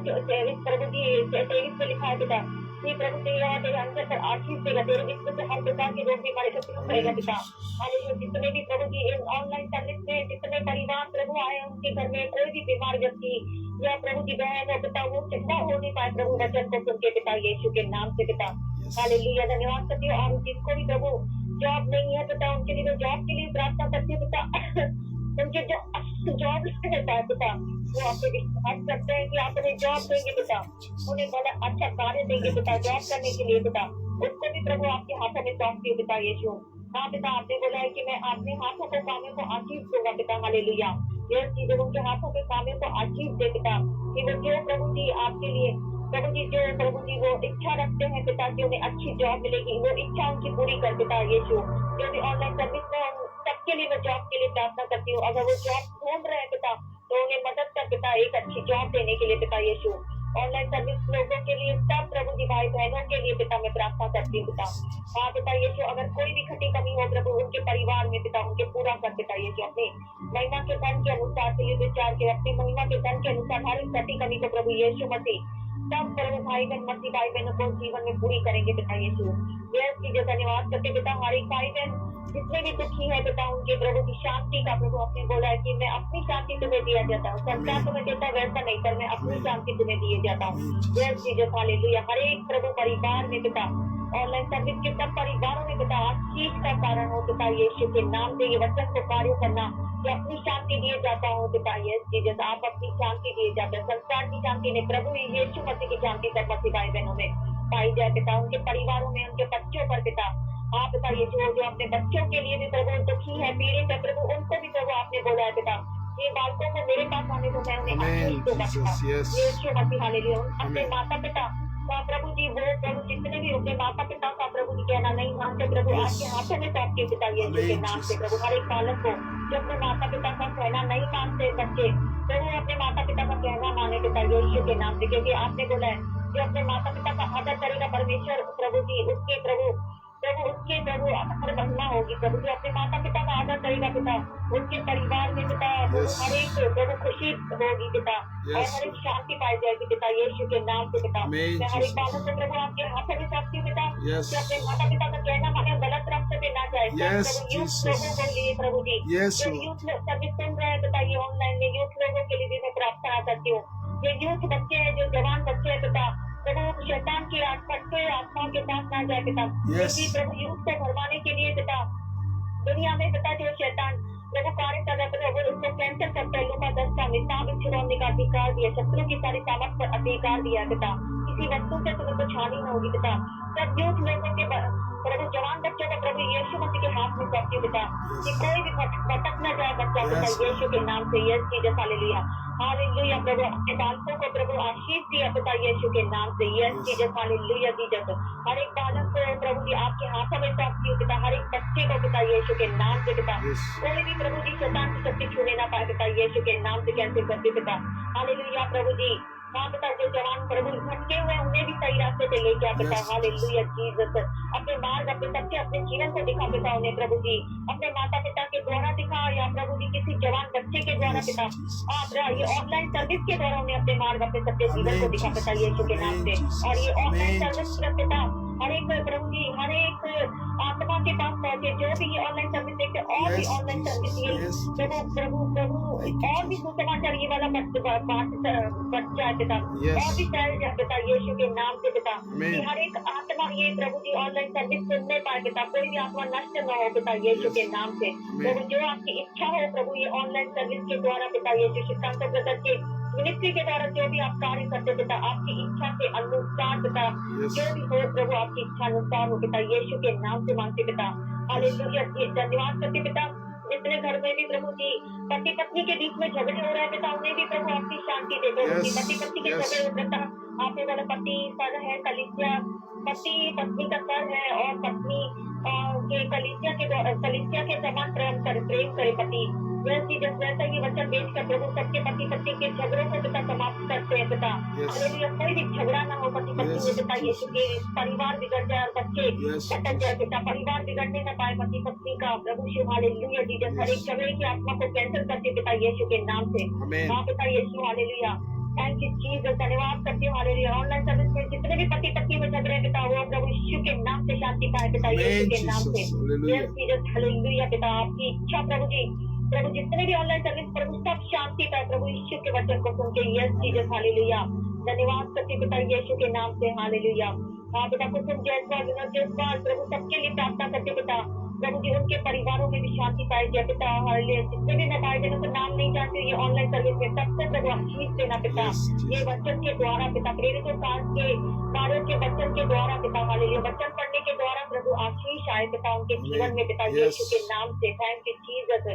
प्रभु जी 23 में लिखा है पिता, प्रभु तेरे अंदर पर आशीष देगा, तेरे जिसमें से हर प्रकार की रोग बीमारी से दूर रहेगा पिता हालेलुया। जितने भी प्रभु जी ऑनलाइन सर्विस में जितने परिवार प्रभु आए उनके घर में कोई भी बीमार व्यक्ति या प्रभु जी बहन हो पिता, वो चिंता हो नहीं पाए प्रभु वचन को सुन के पिता यीशु के नाम से पिता हालेलुया। धन्यवाद करती हूँ, और जिसको भी प्रभु जॉब नहीं है पिता उनके लिए जॉब के लिए प्रार्थना करती हूँ पिता, उनके जो जॉब होता है पिता, वो आपसे विश्वास करते हैं कि आप उन्हें जॉब देंगे पिता, उन्हें बड़ा अच्छा कार्य देंगे पिता जॉब करने के लिए पिता, उसको भी प्रभु आपके हाथों में सौंपती हूँ पिता यीशु। हाँ पिता, आपने बोला है कि मैं अपने हाथों को कामों को आशीष दूंगा पिता, हालेलुया। यह चीजें उनके हाथों के कामों को आशीष दे पिता, कि वो जो प्रभु जी आपके लिए प्रभु जी जो प्रभु जी वो इच्छा रखते हैं पिता कि उन्हें अच्छी जॉब मिलेगी, वो इच्छा उनकी पूरी कर पिता यीशु। जो भी ऑनलाइन सर्विस में सबके लिए मैं जॉब के लिए प्रार्थना करती हूँ, अगर वो जॉब ढूंढ रहे हैं पिता तो उन्हें मदद कर पिता, एक अच्छी जॉब देने के लिए पिता यीशु। ऑनलाइन सर्विस लोगों के लिए, सब प्रभु जी भाई बहनों के लिए पिता मैं प्रार्थना करती हूँ पिता। हाँ पिता यीशु, अगर कोई भी खटी कमी हो प्रभु उनके परिवार में पिता, उनके पूरा कर पिता यीशु। अपनी महिमा के धन के अनुसार लिए विचार के, अपनी महिमा के धन के अनुसार हर एक खटी कमी को प्रभु यीशु मसीह सब प्रभु भाई बहन मसीह भाई बहनों को जीवन में पूरी करेंगे पिता यीशु। यह चीजें धन्यवाद करते पिता, हर एक भाई बहन जितने भी दुखी है पिता, उनके प्रभु की शांति का प्रभु आपने बोला है कि मैं अपनी शांति तुम्हें दिया जाता हूँ, संसार तुम्हें देता वैसा नहीं, पर मैं अपनी शांति तुम्हें दिए जाता हूँ। यह चीजें हालेलुया, हर एक प्रभु परिवार में पिता, ऑनलाइन सर्विस के सब परिवारों में पिता आशीष का कारण हो पिता यीशु के नाम से। ये वचन को कार्य करना कि अपनी शांति दिए जाता हूँ पिता, यह चीजें आप अपनी शांति दिए जाते हैं, संसार की शांति ने प्रभु यीशु मसीह की शांति सब मसीह भाई बहनों में पाई जाए पिता, उनके परिवारों में, उनके बच्चों पर पिता। आप पिता ये जो अपने बच्चों के लिए भी प्रभु दुखी है, पीड़ित है प्रभु, उनको भी प्रभु आपने बोला है पिता, ये बालकों को मेरे पास आने दो, मैं उन्हें आशीष दूंगा पिता यीशु मसीह हालेलुया। अपने माता पिता का प्रभु जी, वो प्रभु जितने भी अपने माता पिता का प्रभु जी कहना नहीं मानते प्रभु आपके हाथों में सौंपते पिता यीशु के नाम से। प्रभु हर एक बालक को जो अपने माता पिता का कहना नहीं मानते बच्चे, प्रभु अपने माता पिता का कहना माने पिता यीशु के नाम से, क्योंकि आपने बोला है जो अपने माता पिता का आदर करेगा परमेश्वर प्रभु जी उसके प्रभु उसके प्रभु हर महिमा होगी प्रभु। जो अपने माता पिता का आदर करेगा पिता, उनके परिवार में पिता हर एक प्रभु खुशी होगी पिता, और हर एक शांति पाई जाएगी पिता यीशु के नाम से पिता। मैं हर एक बालक को प्रभु आपके हाथों में सौंपती हूँ पिता, जो अपने माता पिता का कहना माने गलत रास्ते पे ना जाए प्रभु। यूथ लोगों के लिए प्रभु जी, जो यूथ सर्विस सुन रहे हैं पिता ये ऑनलाइन में, यूथ लोगों के लिए भी मैं प्रार्थना करती हूँ। ये यूथ बच्चे हैं, जो जवान बच्चे हैं पिता, प्रभु शैतान की फटके आत्माओं के साथ ना जाए पिता, क्योंकि प्रभु यूथ को भरमाने के लिए पिता दुनिया में पिता जो शैतान प्रभु कार्य कर रहा है, वो उसको कैंसिल करता है। लूका 10 का मिसाल छुड़ाने का अधिकार दिया, शत्रु की सारी ताकत पर अधिकार दिया पिता, किसी वस्तु से तुम्हें कुछ हानि न होगी पिता। सब यूथ लोगों के प्रभु जवान बच्चों को प्रभु यीशु मसीह के हाथ में सौंपती पिता, कि कोई भी भटक न जाए बच्चा पिता यीशु के नाम से। यह चीजें हालेलुया हालेलुया प्रभु अपने बालकों को प्रभु आशीष दिया पिता यीशु के नाम से। यह चीजें हालेलुया जीसस, हर एक बालक को प्रभु जी आपके हाथों में सौंपती हूँ पिता, हर एक बच्चे को पिता यीशु के नाम से पिता। कोई भी प्रभु जी शैतान की शक्ति छूने ना पाए पिता यीशु के नाम से कैंसिल करते पिता हालेलुया प्रभु जी। हाँ पिता जो जवान प्रभु भटके हुए उन्हें भी सही रास्ते पे लेके आ पिता हालेलुया जीसस। अपने मार्ग अपने सत्य अपने जीवन को दिखा पिता उन्हें प्रभु जी, अपने माता पिता के द्वारा दिखा या प्रभु जी किसी जवान बच्चे के द्वारा पिता, आप ये ऑनलाइन सर्विस के द्वारा उन्हें अपने मार्ग अपने सत्य जीवन को दिखा पिता यीशु के नाम से। और ये ऑनलाइन सर्विस पिता हर एक प्रभु जी हर एक आत्मा के पास पहुंचे, जो भी ये ऑनलाइन सर्विस देखते और भी ऑनलाइन सर्विस ये प्रभु प्रभु और भी सुसमाचार ये वाला बच्चा पिता और भी फैल जाए पिता यीशु के नाम से पिता, कि हर एक आत्मा ये प्रभु जी ऑनलाइन सर्विस सुनने पाए पिता, कोई भी आत्मा नष्ट न हो पिता यीशु के नाम से। प्रभु जो आपकी इच्छा हो प्रभु ये ऑनलाइन सर्विस के द्वारा पिता यीशु श्रीकांत ब्रदर के मिनिस्ट्री के द्वारा जो भी आप कार्य करते पिता, आपकी इच्छा के अनुसार पिता जो भी हो प्रभु आपकी इच्छा अनुसार हो पिता यीशु के नाम से मांगते पिता हालेलुया। धन्यवाद करते पिता, जितने घर में भी प्रभु जी पति पत्नी के बीच में झगड़े हो रहे हैं पिता, उन्हें भी प्रभु आपकी शांति दे दो। पति पत्नी के झगड़े हो पिता, आपने वाला पति सर है कलीसिया, पति पत्नी का सर है और पत्नी के कलीसिया के समान प्रेम करे पति। यह चीज जैसा ये वचन बेच कर प्रभु सबके पति पत्नी के झगड़ों को पिता समाप्त करते हैं पिता हालेलुया। कोई भी झगड़ा ना हो पति पत्नी में पिता यीशु के, परिवार बिगड़ जाए और बच्चे भटक जाए पिता, परिवार बिगड़ने न पाए पति पत्नी का प्रभु शिव हालेलुया जीसस। हर एक झगड़े की आत्मा को कैंसिल करते पिता यीशु के नाम से। हाँ पिता यीशु हालेलुया, थैंक यू जीसस, धन्यवाद करती हूँ हालेलुया। ऑनलाइन सर्विस में जितने भी पति पत्नी में झगड़े पिता वो प्रभु यीशु के नाम से शांति पाए पिता यीशु के नाम से। यस जीसस हालेलुया पिता, आपकी इच्छा प्रभु जी प्रभु जितने भी ऑनलाइन सर्विस प्रभु सब शांति पाए प्रभु यीशु के वचन को सुन के। यस जीसस हालेलुया, धन्यवाद करते पिता यीशु के नाम से हालेलुया। हाँ पिता कुसुम जयसवाल विनोद जयसवाल प्रभु सबके लिए प्रार्थना करते पिता, प्रभु जी उनके परिवारों में भी शांति पाई जाए पिता। हालेलुया। जितने भी मैं भाई बहनों को नाम नहीं जानती ये ऑनलाइन सर्विस में, सबको प्रभु आशीष देना पिता। ये वचन के द्वारा पिता, प्रेरितों के कार्यों के वचन के द्वारा पिता। हालेलुया। वचन पढ़ने के द्वारा प्रभु आशीष आए पिता उनके जीवन में पिता, यीशु के नाम से। Thank you Jesus.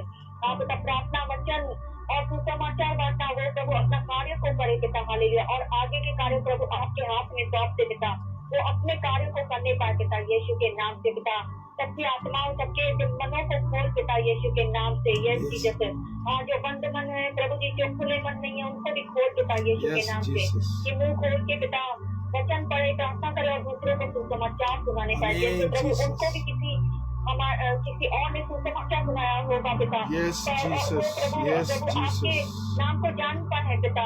हाँ पिता, प्रार्थना वचन और सुसमाचार बांटना वो प्रभु अपना कार्य को करे पिता। हालेलुया। और आगे के कार्य प्रभु आपके हाथ में सौंप दे पिता, वो अपने कार्य को करने पाए पिता, यीशु के नाम से पिता। सबकी आत्माओं, सबके मनों को खोल पिता, यीशु के नाम से। Yes Jesus. हाँ, जो बंद मन है प्रभु जी, जो खुले मन नहीं है, उनको भी खोल पिता, यीशु के नाम से। कि मुंह खोल के पिता वचन पढ़े, प्रार्थना करे और दूसरों को सुसमाचार सुनाने पाए। जैसे प्रभु उनको भी किसी और ने सुसमाचार सुनाया होगा पिता। प्रभु आपके नाम को जान पाए है पिता।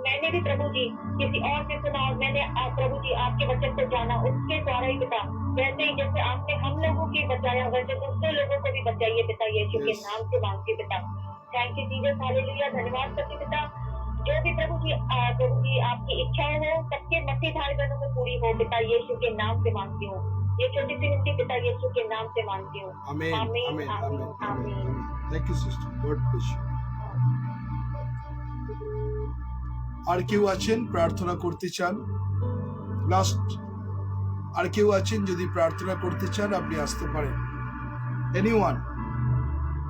मैंने भी प्रभु जी किसी और से सुना और मैंने प्रभु जी आपके वचन को जाना, उसके द्वारा ही पिता। वैसे ही जैसे आपने हम लोगों की बचाया, वैसे दूसरे लोगों को भी बचाइए पिता, यीशु के नाम से मांगते पिता। Thank you Jesus. हालेलुया। धन्यवाद करते पिता। जो भी प्रभु जी आपकी इच्छा हो सबके मसीह भाई बहनों में पूरी हो पिता, यीशु के नाम से मांगती हूँ। ये छोटी सी विनती पिता, यीशु के नाम से मांगती हूँ। आमीन आमीन आमीन आमीन। Thank you sister, God bless you. আর কেউ আছেন প্রার্থনা করতে চান? লাস্ট আর কেউ আছেন যদি প্রার্থনা করতে চান আপনি আসতে পারেন। एनीवन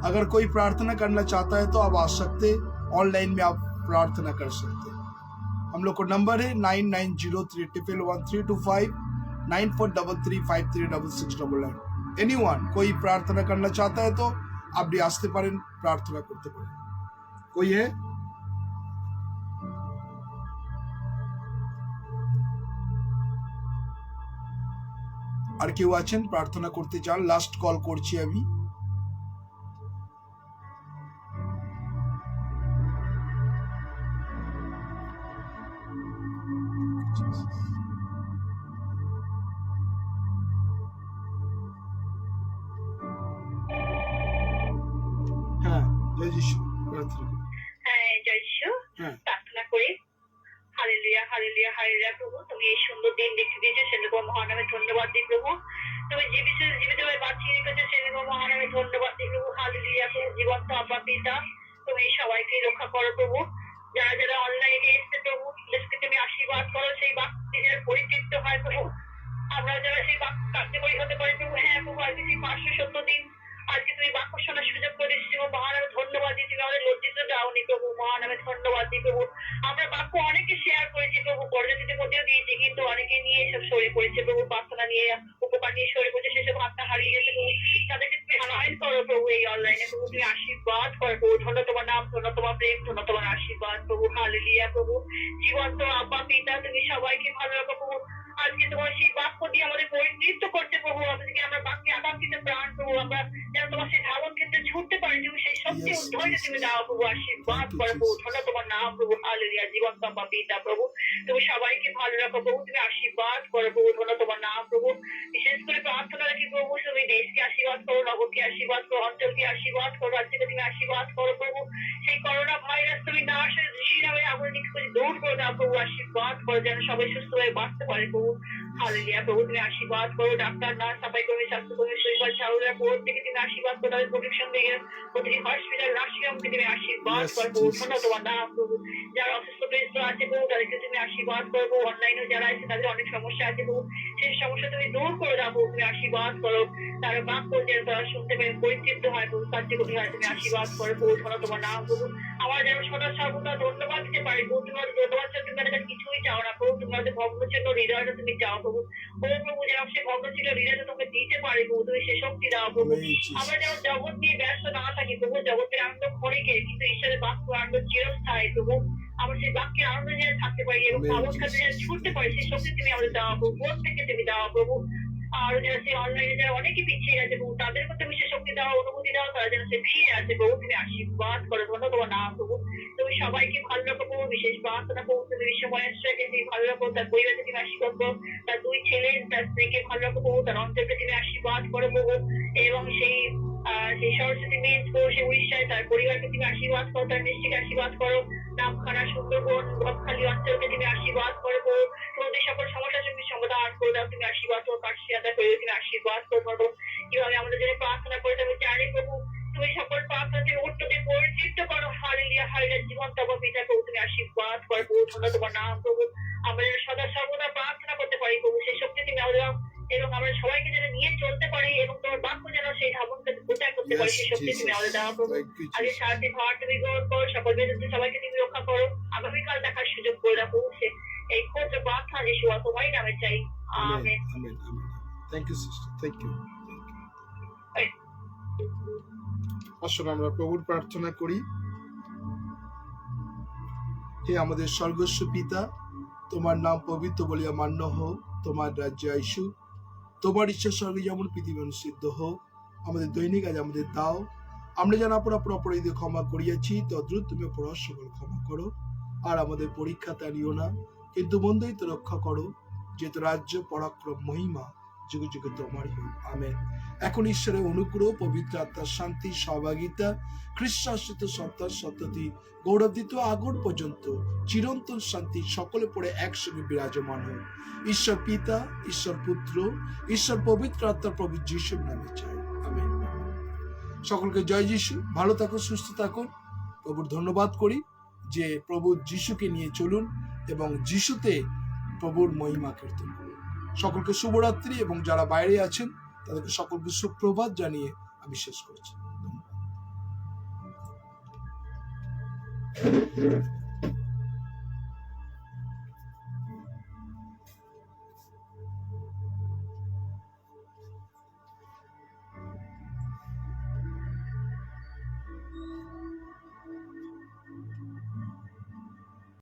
अगर कोई प्रार्थना करना चाहता है तो आप आ सकते, ऑनलाइन में आप प्रार्थना कर सकते। हम लोग को नंबर है 99031325 9433536699। एनीवन कोई प्रार्थना करना चाहता है तो आप भी आस्ते पारें, प्रार्थना करते पारें। कोई है? আর কেউ আছেন প্রার্থনা করতে চান? লাস্ট কল করছি আমি। হ্যাঁ, জয় যিশু, প্রার্থনা করুন। হ্যাঁ, জয় যিশু। হ্যাঁ, প্রার্থনা করি। Hallelujah hallelujah hallelujah. প্রভু তুমি এই সুন্দর দিন দেখে দিয়েছো, সেজন্য তোমার মহানামে ধন্যবাদ দিই প্রভু। তুমি যে বিশেষ জীবিত হয়ে বাঁচিয়ে রেখেছো, সেজন্য তোমার মহানামে ধন্যবাদ দিই প্রভু। হালেলুয়া। প্রভু জীবন্ত আব্বা পিতা, তুমি সবাইকে রক্ষা করো প্রভু। যারা যারা অনলাইনে এসছে প্রভু, দেশকে তুমি আশীর্বাদ করো, সেই বাক্যে যারা পরিতৃপ্ত হয় প্রভু, আমরা যারা সেই বাক্য কার্যকরী হতে পারি প্রভু। হ্যাঁ প্রভু, আজকে সেই 570 দিন আজকে তুমি বাক্য শোনার সুযোগ করে দিচ্ছি মহানামে ধন্যবাদ দিই। তুমি আমাদের লজ্জিত দাওনি প্রভু, মহানামে ধন্যবাদ দিই প্রভু। আমরা বাক্য অনেকে শেয়ার করেছি প্রভু, পর্যটকদের মধ্যেও দিয়েছি, কিন্তু অনেকে নিয়ে এসব সরে পড়েছে প্রভু, প্রার্থনা নিয়ে উপকার নিয়ে সরে পড়েছে, সেসব আত্মা হারিয়ে গেছে প্রভু। তাদেরকে তুমি হারাইন করো প্রভু এই অনলাইনে প্রভু, তুমি আশীর্বাদ করো প্রভু। ধন্য তোমার নাম, ধন্য তোমার প্রেম, ধন্য তোমার আশীর্বাদ প্রভু। হালেলুয়া। প্রভু জীবন্ত আব্বা পিতা, তুমি সবাইকে ভালো রাখো প্রভু। আজকে তোমার সেই বাক্য দিয়ে আমাদের পরিতৃপ্ত করতে প্রভু, আমাদেরকে আমরা বাক্যে আকাঙ্ক্ষিত প্রাণ প্রভু, আমরা যেন তোমার সেই ধারণ ক্ষেত্রে ছুটতে পারি প্রভু, সেই শক্তি উদ্ধরণে তুমি দাও প্রভু। আশীর্বাদ করো প্রভু, ধন্য তোমার নাম প্রভু। হালেলুয়া। জীবন্ত আব্বা পিতা প্রভু, তুমি সবাইকে ভালো রাখো প্রভু, তুমি আশীর্বাদ করো প্রভু, ধন্য তোমার নাম প্রভু। বিশেষ করে প্রার্থনা রাখি প্রভু, তুমি দেশকে আশীর্বাদ করো, নগরকে আশীর্বাদ করো, অঞ্চলকে আশীর্বাদ করো, রাজ্যকে তুমি আশীর্বাদ করো প্রভু। সেই করোনা ভাইরাস তুমি না আসে ঋষিরামে আমরা নিষ্কৃতি দূর করে দাও প্রভু। আশীর্বাদ করো যেন সবাই সুস্থ হয়ে বাঁচতে পারে প্রভু। হালেলুয়া। প্রভু তুমি আশীর্বাদ করো, ডাক্তার নার্স, সাফাই কর্মী, স্বাস্থ্যকর্মী, শৈবাল ছাউরা বোর্ড থেকে তুমি আশীর্বাদ করো, তাদের প্রোটেকশন দিয়ে প্রতিটি হসপিটাল নার্সিংহোমকে তুমি আশীর্বাদ করো প্রভু। ধন্য তোমার নাম প্রভু। যারা অসুস্থ গ্রস্ত আছে প্রভু, তাদেরকে তুমি আশীর্বাদ করবো। অনলাইনে যারা আছে তাদের অনেক সমস্যা আছে প্রভু, সেই সমস্যা তুমি দূর করে দাও প্রভু, তুমি আশীর্বাদ করো। তারা বাক্য যেন তারা শুনতে পেরে পরিতৃপ্ত হয় প্রভু, কার্যকরী হয়, তুমি আশীর্বাদ করো প্রভু। ধন্য তোমার নাম প্রভু। আমার যেন সদা সর্বদা ধন্যবাদ দিতে পারি প্রভু। তোমার ধন্যবাদ ছাড়া তুমি আমাদের কিছুই চাও না প্রভু। তোমাদের ভগ্ন জন্য হৃদয়টা তুমি চাও প্রভু। ও প্রভু, যেন সে ভগ্ন ছিল হৃদয়টা তোমাকে দিতে পারি প্রভু, তুমি সে শক্তি দাও প্রভু। আমরা যেন জগৎ নিয়ে ব্যস্ত না থাকি প্রভু, জগতের আনন্দ ক্ষণিকে, কিন্তু ঈশ্বরের বাক্য আনন্দ চিরস্থায়ী প্রভু। আমরা সেই বাক্যের আনন্দ যেন থাকতে পারি এবং পাবন খাতে যেন ছুটতে পারি, সেই শক্তি তুমি আমাদের দেওয়া প্রভু, বোধ থেকে তুমি দেওয়া প্রভু। আর যারা সেই অনলাইনে যারা অনেকে পিছিয়ে গেছে প্রভু, তাদেরকে তুমি সে শক্তি দেওয়া, অনুভূতি দাও, তারা যেন সে ফিরে আসে প্রভু, তুমি আশীর্বাদ করো। ধন্য তোমার নাম প্রভু। তুমি সবাইকে ভালো রাখো প্রভু। বিশেষ প্রার্থনা প্রভু, তুমি বিশ্বময়েশ্বরকে তুমি ভালো রাখো, তার পরিবারকে তুমি আশীর্বাদ করো, তার দুই ছেলে তার স্ত্রীকে ভালো রাখো প্রভু, তার অন্তরকে তুমি আশীর্বাদ করো প্রভু। এবং সেই সেই সরস্বতী মেন্স পড়ছে উড়িষ্যায়, তার পরিবারকে তুমি আশীর্বাদ করো, তার মিষ্টিকে আশীর্বাদ করো, নামখানা, সুন্দরবন, বকখালি অঞ্চলকে তুমি আশীর্বাদ করো, তোমাদের সকল সমস্যা তুমি সমাধান করে দাও, তুমি আশীর্বাদ করো, কাশিয়াদা করে তুমি আশীর্বাদ করো, কিভাবে আমাদের জন্য প্রার্থনা করে আমি জানি প্রভু তুমি সকল প্রার্থনা থেকে উত্তর দিয়ে পরিচিত করো। হালেলুয়া, হালেলুয়া, জীবন তব পিতা প্রভু তুমি আশীর্বাদ করো প্রভু, ধন্য তোমার নাম প্রভু। আমরা যেন সদা সর্বদা প্রার্থনা করতে পারি প্রভু, সেই শক্তি তুমি আমাদের দাও, এবং আমরা সবাইকে যেন নিয়ে চলতে পারি, এবং তোমার বাক্য যেন সেই ধাবনকে প্রচার করতে পারি, সেই শক্তি তুমি আমাদের দাও প্রভু। আগে সারাদিন ভার তুমি গ্রহণ করো, সকল বেদতে সবাইকে তুমি রক্ষা করো, আগামীকাল দেখার সুযোগ করে দাও প্রভু। এই ক্ষুদ্র প্রার্থনা যিশু তোমারই নামে চাই, amen. Thank you sister, thank you. আসলে আমরা প্রভুর প্রার্থনা করি। হে আমাদের স্বর্গস্ব পিতা, তোমার নাম পবিত্র বলিয়া মান্য হোক, তোমার রাজ্য আইসুক, তোমার ইচ্ছা স্বর্গে যেমন পৃথিবী সিদ্ধ হোক। আমাদের দৈনিক আজ আমাদের দাও, আমরা যেন আপন অপরাধীদের ক্ষমা করিয়াছি, তদ্রুপ তুমি অপরাধ সকল ক্ষমা করো, আর আমাদের পরীক্ষা তাড়িও না, কিন্তু মন্দই তো রক্ষা করো, যেহেতু রাজ্য, পরাক্রম, মহিমা যুগে যুগে তোমারই হোক, আমেন। এখন ঈশ্বরের অনুগ্রহ, পবিত্র আত্মার শান্তি, সহভাগিতা, খ্রিস্টাশ্রিত সত্তার সত্যতি, গৌরবদিত আগুন পর্যন্ত চিরন্তন শান্তি সকলে পড়ে একসঙ্গে বিরাজমান হোক। ঈশ্বর পিতা, ঈশ্বর পুত্র, ঈশ্বর পবিত্র আত্মার প্রভু যিশুর নামে চাই, আমেন। সকলকে জয় যিশু। ভালো থাকুন, সুস্থ থাকুন। প্রভুর ধন্যবাদ করি যে প্রভু যিশুকে নিয়ে চলুন এবং যিশুতে প্রভুর মহিমা কীর্তন করুন। সকলকে শুভরাত্রি, এবং যারা বাইরে আছেন তাদেরকে সকলকে সুপ্রভাত জানিয়ে আমি শেষ করছি। ধন্যবাদ।